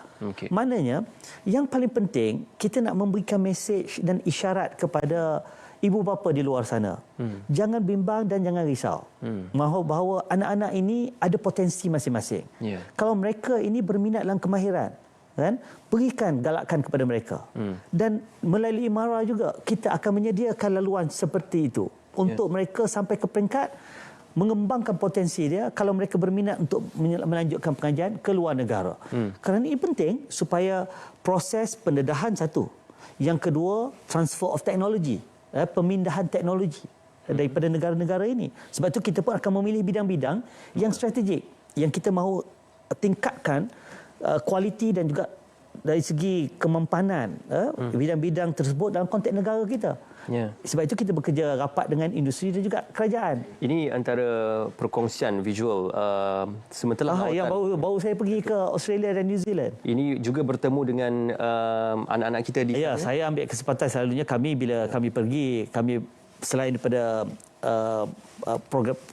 Maknanya yang paling penting kita nak memberikan mesej dan isyarat kepada ibu bapa di luar sana. Jangan bimbang dan jangan risau. Bahawa anak-anak ini ada potensi masing-masing. Kalau mereka ini berminat dalam kemahiran, kan, berikan galakan kepada mereka. Dan melalui MARA juga kita akan menyediakan laluan seperti itu untuk mereka sampai ke peringkat mengembangkan potensi dia kalau mereka berminat untuk melanjutkan pengajian ke luar negara. Kerana ini penting supaya proses pendedahan satu. Yang kedua, transfer of technology, pemindahan teknologi daripada negara-negara ini. Sebab itu kita pun akan memilih bidang-bidang yang strategik, yang kita mahu tingkatkan kualiti dan juga dari segi kemampanan bidang-bidang tersebut dalam konteks negara kita. Sebab itu kita bekerja rapat dengan industri dan juga kerajaan. Ini antara perkongsian visual sementara yang baru saya pergi ke Australia dan New Zealand. Ini juga bertemu dengan anak-anak kita di sana. Saya ambil kesempatan selalunya bila kami pergi, kami selain daripada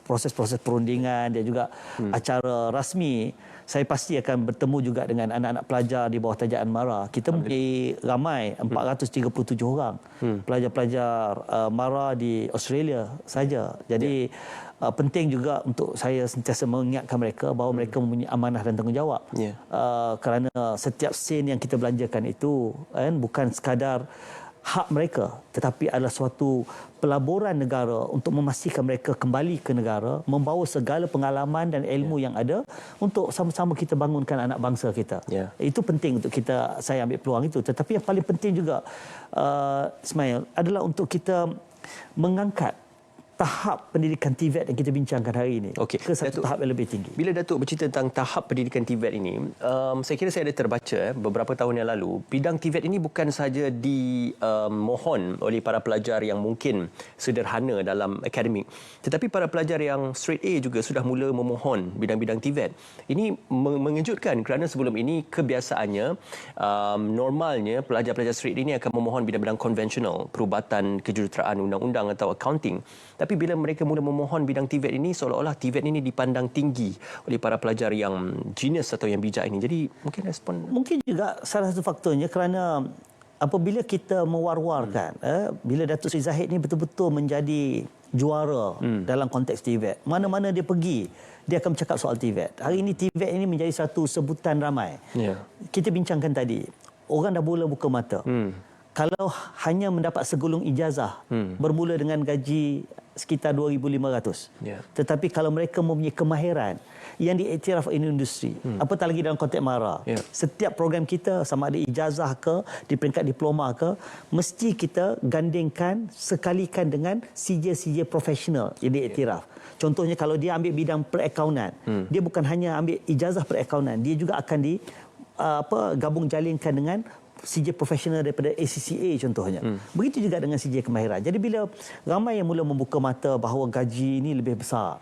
proses-proses perundingan dan juga acara rasmi, saya pasti akan bertemu juga dengan anak-anak pelajar di bawah tajaan MARA. Kita mempunyai ramai 437 orang pelajar-pelajar MARA di Australia saja. Jadi penting juga untuk saya sentiasa mengingatkan mereka bahawa mereka mempunyai amanah dan tanggungjawab. Kerana setiap sen yang kita belanjakan itu bukan sekadar hak mereka, tetapi adalah suatu pelaburan negara untuk memastikan mereka kembali ke negara, membawa segala pengalaman dan ilmu yang ada untuk sama-sama kita bangunkan anak bangsa kita. Itu penting untuk saya ambil peluang itu. Tetapi yang paling penting juga, Ismail, adalah untuk kita mengangkat tahap pendidikan TVET yang kita bincangkan hari ini ke satu tahap yang lebih tinggi. Bila Datuk bercerita tentang tahap pendidikan TVET ini, saya kira saya ada terbaca beberapa tahun yang lalu, bidang TVET ini bukan sahaja dimohon oleh para pelajar yang mungkin sederhana dalam akademik, tetapi para pelajar yang straight A juga sudah mula memohon bidang-bidang TVET. Ini mengejutkan kerana sebelum ini kebiasaannya, normalnya pelajar-pelajar straight A ini akan memohon bidang-bidang konvensional, perubatan, kejuruteraan, undang-undang atau accounting. Tapi bila mereka mula memohon bidang TVET ini, seolah-olah TVET ini dipandang tinggi oleh para pelajar yang genius atau yang bijak ini. Jadi mungkin respon... Mungkin juga salah satu faktornya kerana apabila kita mewar-warkan, bila Datuk Seri Zahid ini betul-betul menjadi juara dalam konteks TVET, mana-mana dia pergi, dia akan bercakap soal TVET. Hari ini TVET ini menjadi satu sebutan ramai. Kita bincangkan tadi, orang dah mula buka mata. Kalau hanya mendapat segulung ijazah bermula dengan gaji sekitar 2,500. Tetapi kalau mereka mempunyai kemahiran yang diiktiraf oleh industri, apatah lagi dalam konteks MARA, setiap program kita sama ada ijazah ke, di peringkat diploma ke, mesti kita gandingkan sekalikan dengan CJ profesional yang diiktiraf. Contohnya kalau dia ambil bidang perakaunan, dia bukan hanya ambil ijazah perakaunan, dia juga akan gabung jalinkan dengan CJ profesional daripada ACCA contohnya. Begitu juga dengan CJ kemahiran. Jadi bila ramai yang mula membuka mata bahawa gaji ini lebih besar,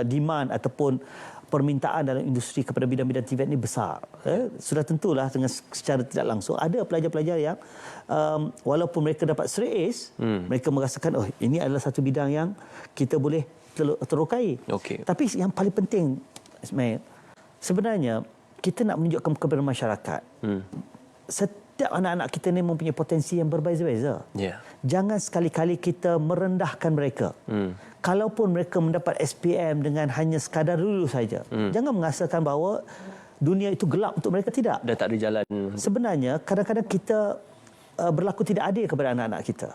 demand ataupun permintaan dalam industri kepada bidang-bidang TVET ini besar, sudah tentulah dengan secara tidak langsung ada pelajar-pelajar yang walaupun mereka dapat straight A's, mereka merasakan ini adalah satu bidang yang kita boleh terokai. Tapi yang paling penting, Ismail, sebenarnya kita nak menunjukkan kepada masyarakat, setiap anak-anak kita ni mempunyai potensi yang berbeza-beza. Jangan sekali-kali kita merendahkan mereka. Kalaupun mereka mendapat SPM dengan hanya sekadar lulus saja, jangan mengasakan bahawa dunia itu gelap untuk mereka. Tidak. Dah tak ada jalan. Sebenarnya kadang-kadang kita berlaku tidak adil kepada anak-anak kita.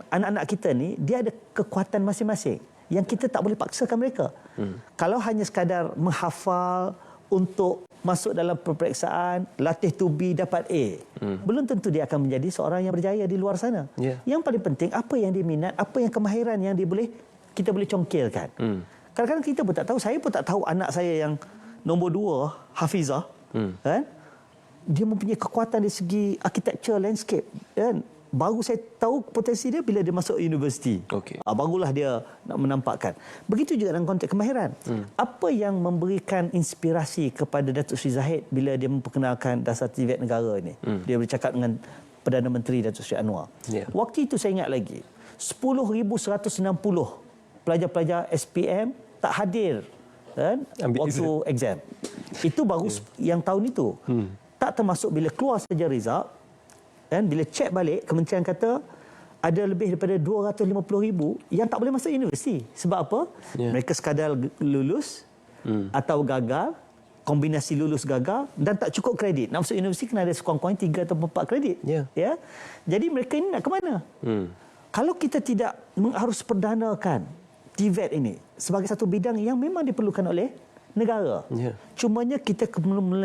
Anak-anak kita ni dia ada kekuatan masing-masing yang kita tak boleh paksakan mereka. Kalau hanya sekadar menghafal untuk masuk dalam peperiksaan, latih to be, dapat A, belum tentu dia akan menjadi seorang yang berjaya di luar sana. Yang paling penting, apa yang dia minat, apa yang kemahiran yang kita boleh congkilkan. Kadang-kadang kita pun tak tahu, saya pun tak tahu anak saya yang nombor 2, Hafizah, kan? Dia mempunyai kekuatan dari segi architecture landscape, kan? baru saya tahu potensi dia bila dia masuk universiti. Barulah dia nak menampakkan. Begitu juga dalam konteks kemahiran. Apa yang memberikan inspirasi kepada Datuk Seri Zahid bila dia memperkenalkan dasar TVET negara ini? Dia bercakap dengan Perdana Menteri Datuk Seri Anwar. Waktu itu saya ingat lagi, 10,160 pelajar-pelajar SPM tak hadir kan, waktu exam. Itu baru yang tahun itu. Tak termasuk bila keluar saja result, dan bila cek balik, kementerian kata ada lebih daripada 250,000 yang tak boleh masuk universiti. Sebab apa? Mereka sekadar lulus atau gagal, kombinasi lulus gagal dan tak cukup kredit. Nak masuk universiti kena ada sekurang-kurangnya 3 atau 4 kredit. Ya. Jadi mereka ini nak ke mana? Kalau kita tidak harus perdanakan TVET ini sebagai satu bidang yang memang diperlukan oleh negara. Cumanya kita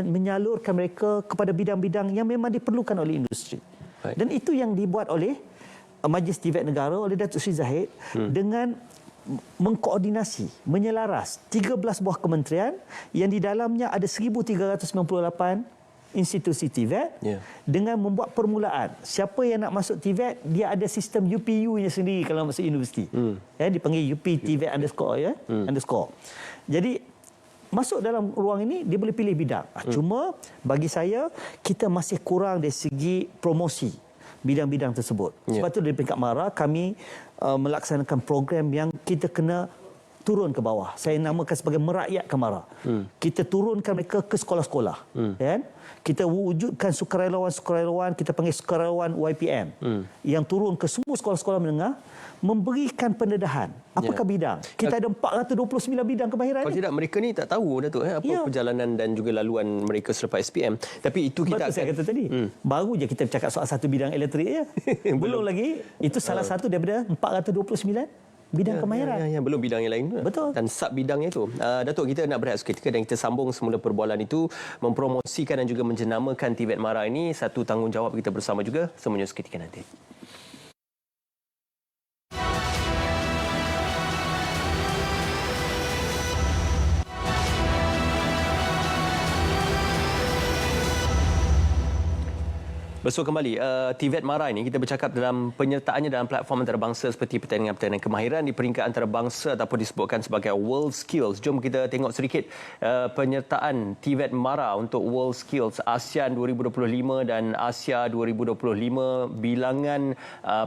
menyalurkan mereka kepada bidang-bidang yang memang diperlukan oleh industri. Dan itu yang dibuat oleh Majlis TVET Negara oleh Datuk Seri Zahid dengan mengkoordinasi, menyelaras 13 buah kementerian yang di dalamnya ada 1,398 institusi TVET dengan membuat permulaan. Siapa yang nak masuk TVET, dia ada sistem UPU-nya sendiri kalau masuk universiti. Dipanggil UP TVET underscore. Jadi masuk dalam ruang ini, dia boleh pilih bidang. Cuma bagi saya, kita masih kurang dari segi promosi bidang-bidang tersebut. Sebab itu dari peringkat MARA, kami melaksanakan program yang kita kena turun ke bawah. Saya namakan sebagai merakyatkan MARA. Kita turunkan mereka ke sekolah-sekolah. Kita wujudkan sukarelawan-sukarelawan, kita panggil sukarelawan YPM, yang turun ke semua sekolah-sekolah menengah, memberikan pendedahan. Apakah bidang? Kita ada 429 bidang kemahiran. Kalau tidak, mereka ni tak tahu, Datuk, apa perjalanan dan juga laluan mereka selepas SPM. Tapi itu kita saya kata tadi. Baru je kita bercakap soal satu bidang elektrik je. Belum lagi, itu salah satu daripada 429 bidang kemahiran. Belum bidang yang lain. Betul. Dan sub bidangnya itu. Datuk, kita nak berehat seketika dan kita sambung semula perbualan itu, mempromosikan dan juga menjenamakan TVET MARA ini, satu tanggungjawab kita bersama juga. Semuanya seketika nanti. Bersua kembali, TVET MARA ini kita bercakap dalam penyertaannya dalam platform antarabangsa seperti pertandingan-pertandingan kemahiran di peringkat antarabangsa ataupun disebutkan sebagai World Skills. Jom kita tengok sedikit penyertaan TVET MARA untuk World Skills ASEAN 2025 dan Asia 2025, bilangan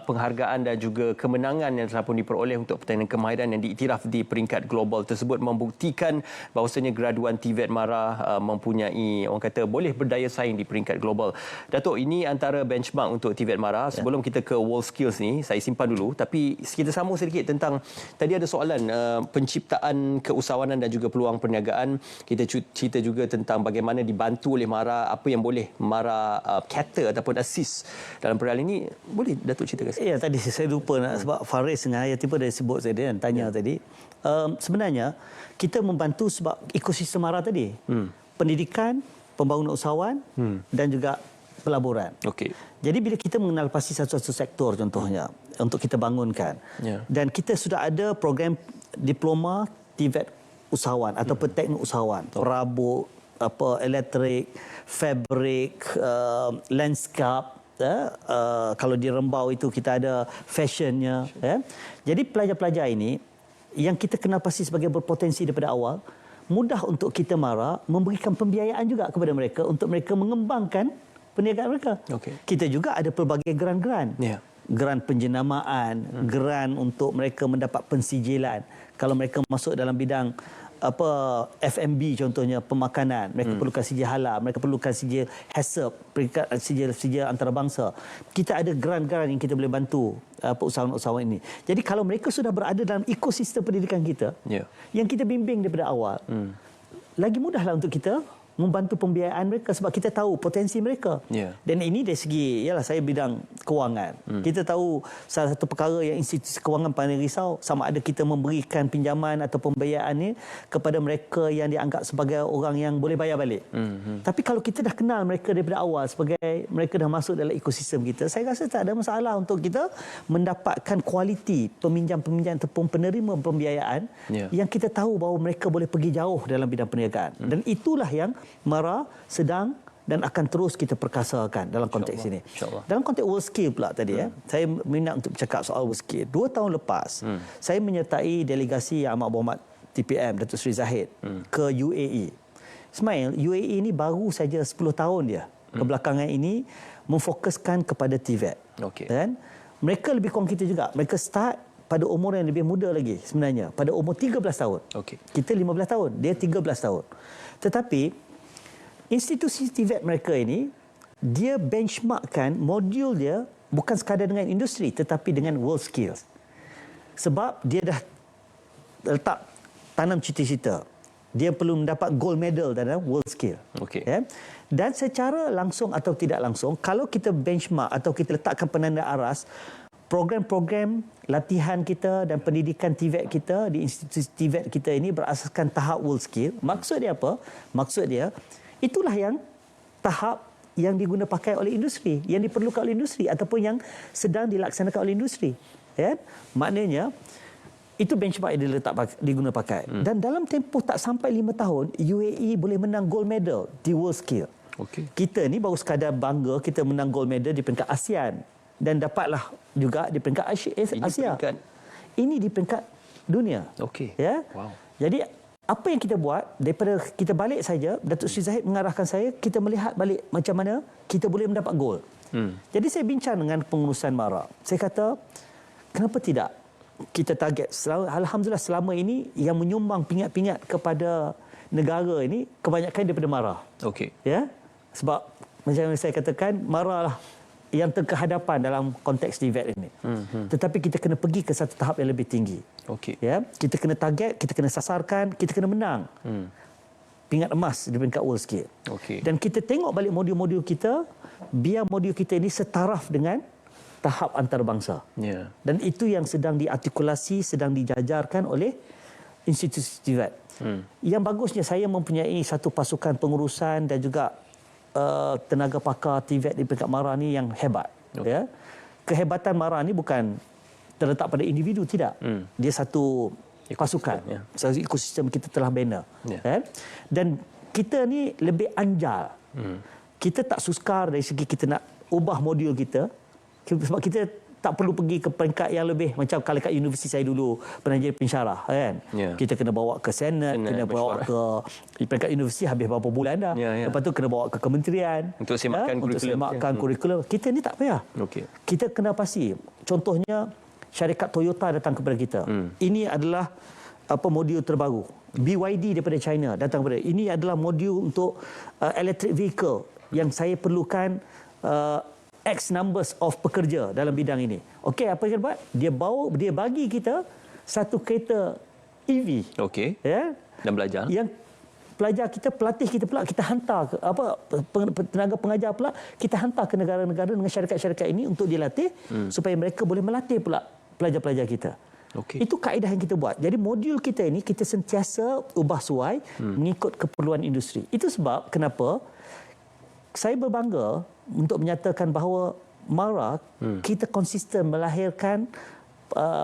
penghargaan dan juga kemenangan yang telah pun diperoleh untuk pertandingan kemahiran yang diiktiraf di peringkat global tersebut membuktikan bahawasanya graduan TVET MARA mempunyai, orang kata, boleh berdaya saing di peringkat global. Datuk, ini antara benchmark untuk TVET MARA. Sebelum kita ke World Skills ni, saya simpan dulu. Tapi kita sambung sedikit tentang, tadi ada soalan penciptaan keusahawanan dan juga peluang perniagaan. Kita cerita juga tentang bagaimana dibantu oleh MARA, apa yang boleh MARA cater ataupun assist dalam perihal ini. Boleh Datuk ceritakan? Ya, tadi saya lupa nak, sebab Faris dengan Hayati pun dah sebut saya dan tanya tadi. Sebenarnya, kita membantu sebab ekosistem MARA tadi. Pendidikan, pembangunan usahawan dan juga pelaburan. Jadi bila kita mengenal pasti satu-satu sektor contohnya untuk kita bangunkan, dan kita sudah ada program diploma TVET usahawan ataupun teknik usahawan, perabot, elektrik, fabrik, landscape. Kalau di Rembau itu kita ada fashionnya. Jadi pelajar-pelajar ini yang kita kenal pasti sebagai berpotensi daripada awal, mudah untuk kita MARA memberikan pembiayaan juga kepada mereka untuk mereka mengembangkan perniagaan mereka. Kita juga ada pelbagai geran-geran. Geran penjenamaan, geran untuk mereka mendapat pensijilan. Kalau mereka masuk dalam bidang F&B contohnya, pemakanan, mereka perlukan sijil halal, mereka perlukan sijil HACCP, sijil antarabangsa. Kita ada geran-geran yang kita boleh bantu usahawan-usahawan ini. Jadi kalau mereka sudah berada dalam ekosistem pendidikan kita, yang kita bimbing daripada awal, lagi mudahlah untuk kita membantu pembiayaan mereka sebab kita tahu potensi mereka. Dan ini dari segi, ialah saya bidang kewangan. Kita tahu salah satu perkara yang institusi kewangan pandai risau, sama ada kita memberikan pinjaman atau pembiayaan ni kepada mereka yang dianggap sebagai orang yang boleh bayar balik. Tapi kalau kita dah kenal mereka daripada awal sebagai mereka dah masuk dalam ekosistem kita, saya rasa tak ada masalah untuk kita mendapatkan kualiti peminjam-peminjam ataupun penerima pembiayaan yang kita tahu bahawa mereka boleh pergi jauh dalam bidang perniagaan. Dan itulah yang MARA sedang dan akan terus kita perkasakan dalam konteks ini. Dalam konteks WorldSkills pula tadi saya minat untuk bercakap soal WorldSkills. 2 tahun lepas saya menyertai delegasi Yang Amat Berhormat TPM Datuk Seri Zahid ke UAE. Ismail, UAE ini baru saja 10 tahun dia kebelakangan ini memfokuskan kepada TVET. Dan mereka lebih kurang kita juga. Mereka start pada umur yang lebih muda lagi sebenarnya, pada umur 13 tahun. Kita 15 tahun, dia 13 tahun. Tetapi institusi TVET mereka ini, dia benchmarkkan modul dia bukan sekadar dengan industri tetapi dengan WorldSkills. Sebab dia dah letak tanam cita-cita. Dia perlu mendapat gold medal dalam WorldSkills. Dan secara langsung atau tidak langsung, kalau kita benchmark atau kita letakkan penanda aras, program-program latihan kita dan pendidikan TVET kita di institusi TVET kita ini berasaskan tahap WorldSkills. Maksud dia apa? Maksud dia, itulah yang tahap yang diguna pakai oleh industri, yang diperlukan oleh industri ataupun yang sedang dilaksanakan oleh industri. Maknanya, itu benchmark yang diguna pakai. Dan dalam tempoh tak sampai 5 tahun, UAE boleh menang gold medal di WorldSkills. Kita ni baru sekadar bangga kita menang gold medal di peringkat ASEAN dan dapatlah juga di peringkat Asia. Ini di peringkat dunia. Jadi apa yang kita buat, daripada kita balik saja, Datuk Seri Zahid mengarahkan saya, kita melihat balik macam mana kita boleh mendapat gol. Jadi saya bincang dengan pengurusan MARA. Saya kata, kenapa tidak kita target? Alhamdulillah selama ini yang menyumbang pingat-pingat kepada negara ini kebanyakan daripada MARA. Sebab macam yang saya katakan, MARA lah yang terkehadapan dalam konteks TVET ini. Tetapi kita kena pergi ke satu tahap yang lebih tinggi. Kita kena target, kita kena sasarkan, kita kena menang. Pingat emas di peringkat WorldSkills. Dan kita tengok balik modul-modul kita, biar modul kita ini setaraf dengan tahap antarabangsa. Dan itu yang sedang diartikulasi, sedang dijajarkan oleh institusi TVET. Yang bagusnya saya mempunyai satu pasukan pengurusan dan juga tenaga pakar TVET di peringkat MARA ni yang hebat. Kehebatan MARA ni bukan terletak pada individu, tidak. Dia satu pasukan. Satu ekosistem kita telah bina. Dan kita ni lebih anjal. Kita tak sukar dari segi kita nak ubah modul kita. Sebab kita tak perlu pergi ke peringkat yang lebih, macam kalau kat universiti saya dulu pernah jadi pensyarah kan. Kita kena bawa ke Senat, kena bawa ke peringkat universiti habis berapa bulan dah. Lepas tu kena bawa ke kementerian untuk semakkan kurikulum. Kita ni tak payah. Kita kena pasti. Contohnya syarikat Toyota datang kepada kita. Ini adalah modul terbaru. BYD daripada China datang kepada. Ini adalah modul untuk electric vehicle yang saya perlukan X numbers of pekerja dalam bidang ini. Okey, apa yang dia buat? Dia bagi kita satu kereta EV. Dan belajar. Yang pelajar kita, pelatih kita pula kita hantar ke tenaga pengajar pula kita hantar ke negara-negara dengan syarikat-syarikat ini untuk dilatih supaya mereka boleh melatih pula pelajar-pelajar kita. Itu kaedah yang kita buat. Jadi modul kita ini kita sentiasa ubah suai mengikut keperluan industri. Itu sebab kenapa saya berbangga untuk menyatakan bahawa MARA kita konsisten melahirkan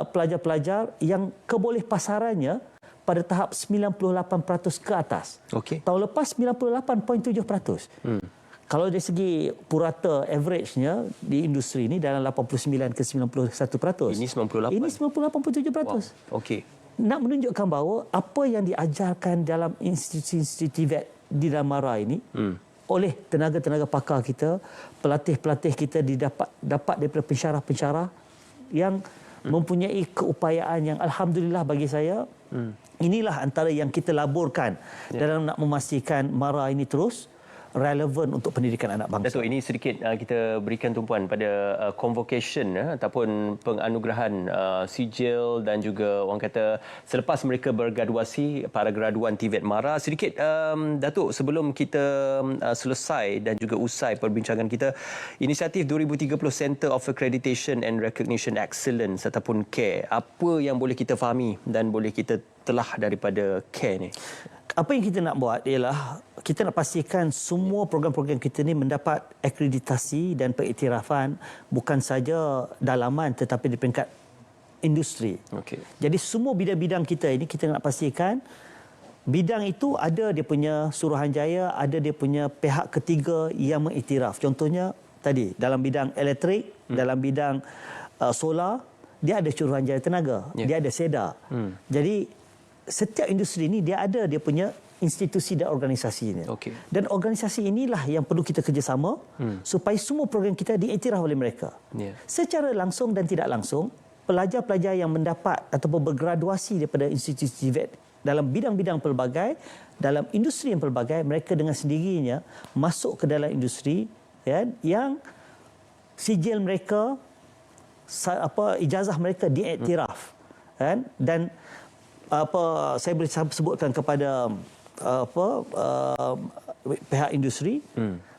pelajar-pelajar yang keboleh pasarannya pada tahap 98% ke atas. Tahun lepas 98.7%. Kalau dari segi purata average-nya di industri ini dalam 89 ke 91%. Ini 98. Ini 98.7%. Nak menunjukkan bahawa apa yang diajarkan dalam institusi TVET di dalam MARA ini oleh tenaga-tenaga pakar kita, pelatih-pelatih kita dapat daripada pensyarah-pensyarah yang mempunyai keupayaan yang alhamdulillah bagi saya inilah antara yang kita laburkan dalam nak memastikan MARA ini terus relevan untuk pendidikan anak bangsa. Datuk, ini sedikit kita berikan tumpuan pada convocation ataupun penganugerahan sijil dan juga orang kata selepas mereka bergraduasi para graduan TVET MARA. Sedikit Datuk, sebelum kita selesai dan juga usai perbincangan kita, inisiatif 2030 Center of Accreditation and Recognition Excellence ataupun CARE, apa yang boleh kita fahami dan boleh kita telah daripada CARE ni? Apa yang kita nak buat ialah kita nak pastikan semua program-program kita ni mendapat akreditasi dan pengiktirafan bukan saja dalaman tetapi di peringkat industri. Jadi semua bidang-bidang kita ini kita nak pastikan bidang itu ada dia punya Suruhanjaya, ada dia punya pihak ketiga yang mengiktiraf. Contohnya tadi dalam bidang elektrik, dalam bidang solar, dia ada Suruhanjaya Tenaga, dia ada SEDA. Jadi setiap industri ini dia ada dia punya institusi dan organisasi ini. Dan organisasi inilah yang perlu kita kerjasama supaya semua program kita diiktiraf oleh mereka. Secara langsung dan tidak langsung, pelajar-pelajar yang mendapat ataupun bergraduasi daripada institusi TVET dalam bidang-bidang pelbagai, dalam industri yang pelbagai, mereka dengan sendirinya masuk ke dalam industri yang sijil mereka, ijazah mereka diiktiraf. Dan saya boleh sebutkan kepada pihak industri,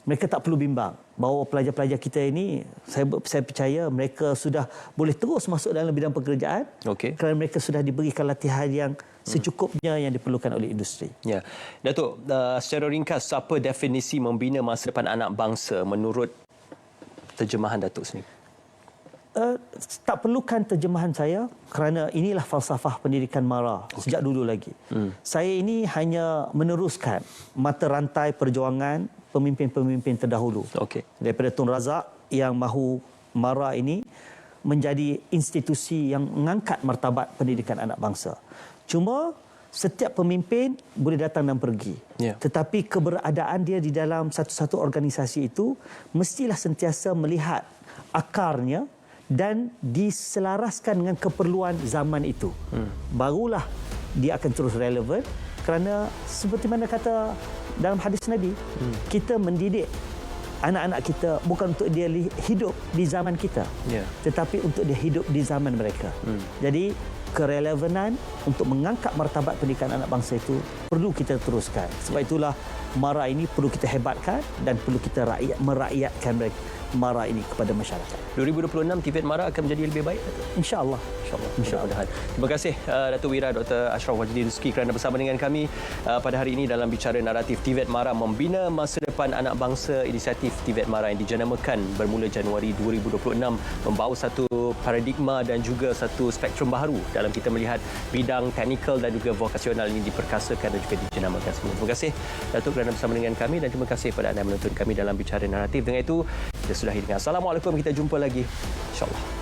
mereka tak perlu bimbang bahawa pelajar-pelajar kita ini, saya percaya mereka sudah boleh terus masuk dalam bidang pekerjaan kerana mereka sudah diberikan latihan yang secukupnya yang diperlukan oleh industri. Ya, Datuk, secara ringkas, apa definisi membina masa depan anak bangsa menurut terjemahan Datuk sendiri? Tak perlukan terjemahan saya kerana inilah falsafah pendidikan MARA sejak dulu lagi. Saya ini hanya meneruskan mata rantai perjuangan pemimpin-pemimpin terdahulu. Daripada Tun Razak yang mahu MARA ini menjadi institusi yang mengangkat martabat pendidikan anak bangsa. Cuma setiap pemimpin boleh datang dan pergi. Tetapi keberadaan dia di dalam satu-satu organisasi itu mestilah sentiasa melihat akarnya dan diselaraskan dengan keperluan zaman itu. Barulah dia akan terus relevan kerana seperti mana kata dalam hadis Nabi, kita mendidik anak-anak kita bukan untuk dia hidup di zaman kita, tetapi untuk dia hidup di zaman mereka. Jadi kerelevanan untuk mengangkat martabat pendidikan anak bangsa itu perlu kita teruskan. Sebab itulah MARA ini perlu kita hebatkan dan perlu kita merakyatkan MARA ini kepada masyarakat. 2026 TVET MARA akan menjadi lebih baik? InsyaAllah. Mudah-mudahan. Terima kasih Datuk Wira Dr. Ashraf Wajdi Rizki kerana bersama dengan kami pada hari ini dalam bicara naratif TVET MARA membina masa depan anak bangsa. Inisiatif TVET MARA yang dijenamakan bermula Januari 2026 membawa satu paradigma dan juga satu spektrum baru dalam kita melihat bidang teknikal dan juga vokasional ini diperkasakan dan juga dijenamakan semua. Terima kasih Datuk kerana bersama dengan kami dan terima kasih kepada anda yang menonton kami dalam bicara naratif. Dengan itu kita sudahi dengan Assalamualaikum, kita jumpa lagi insya-Allah.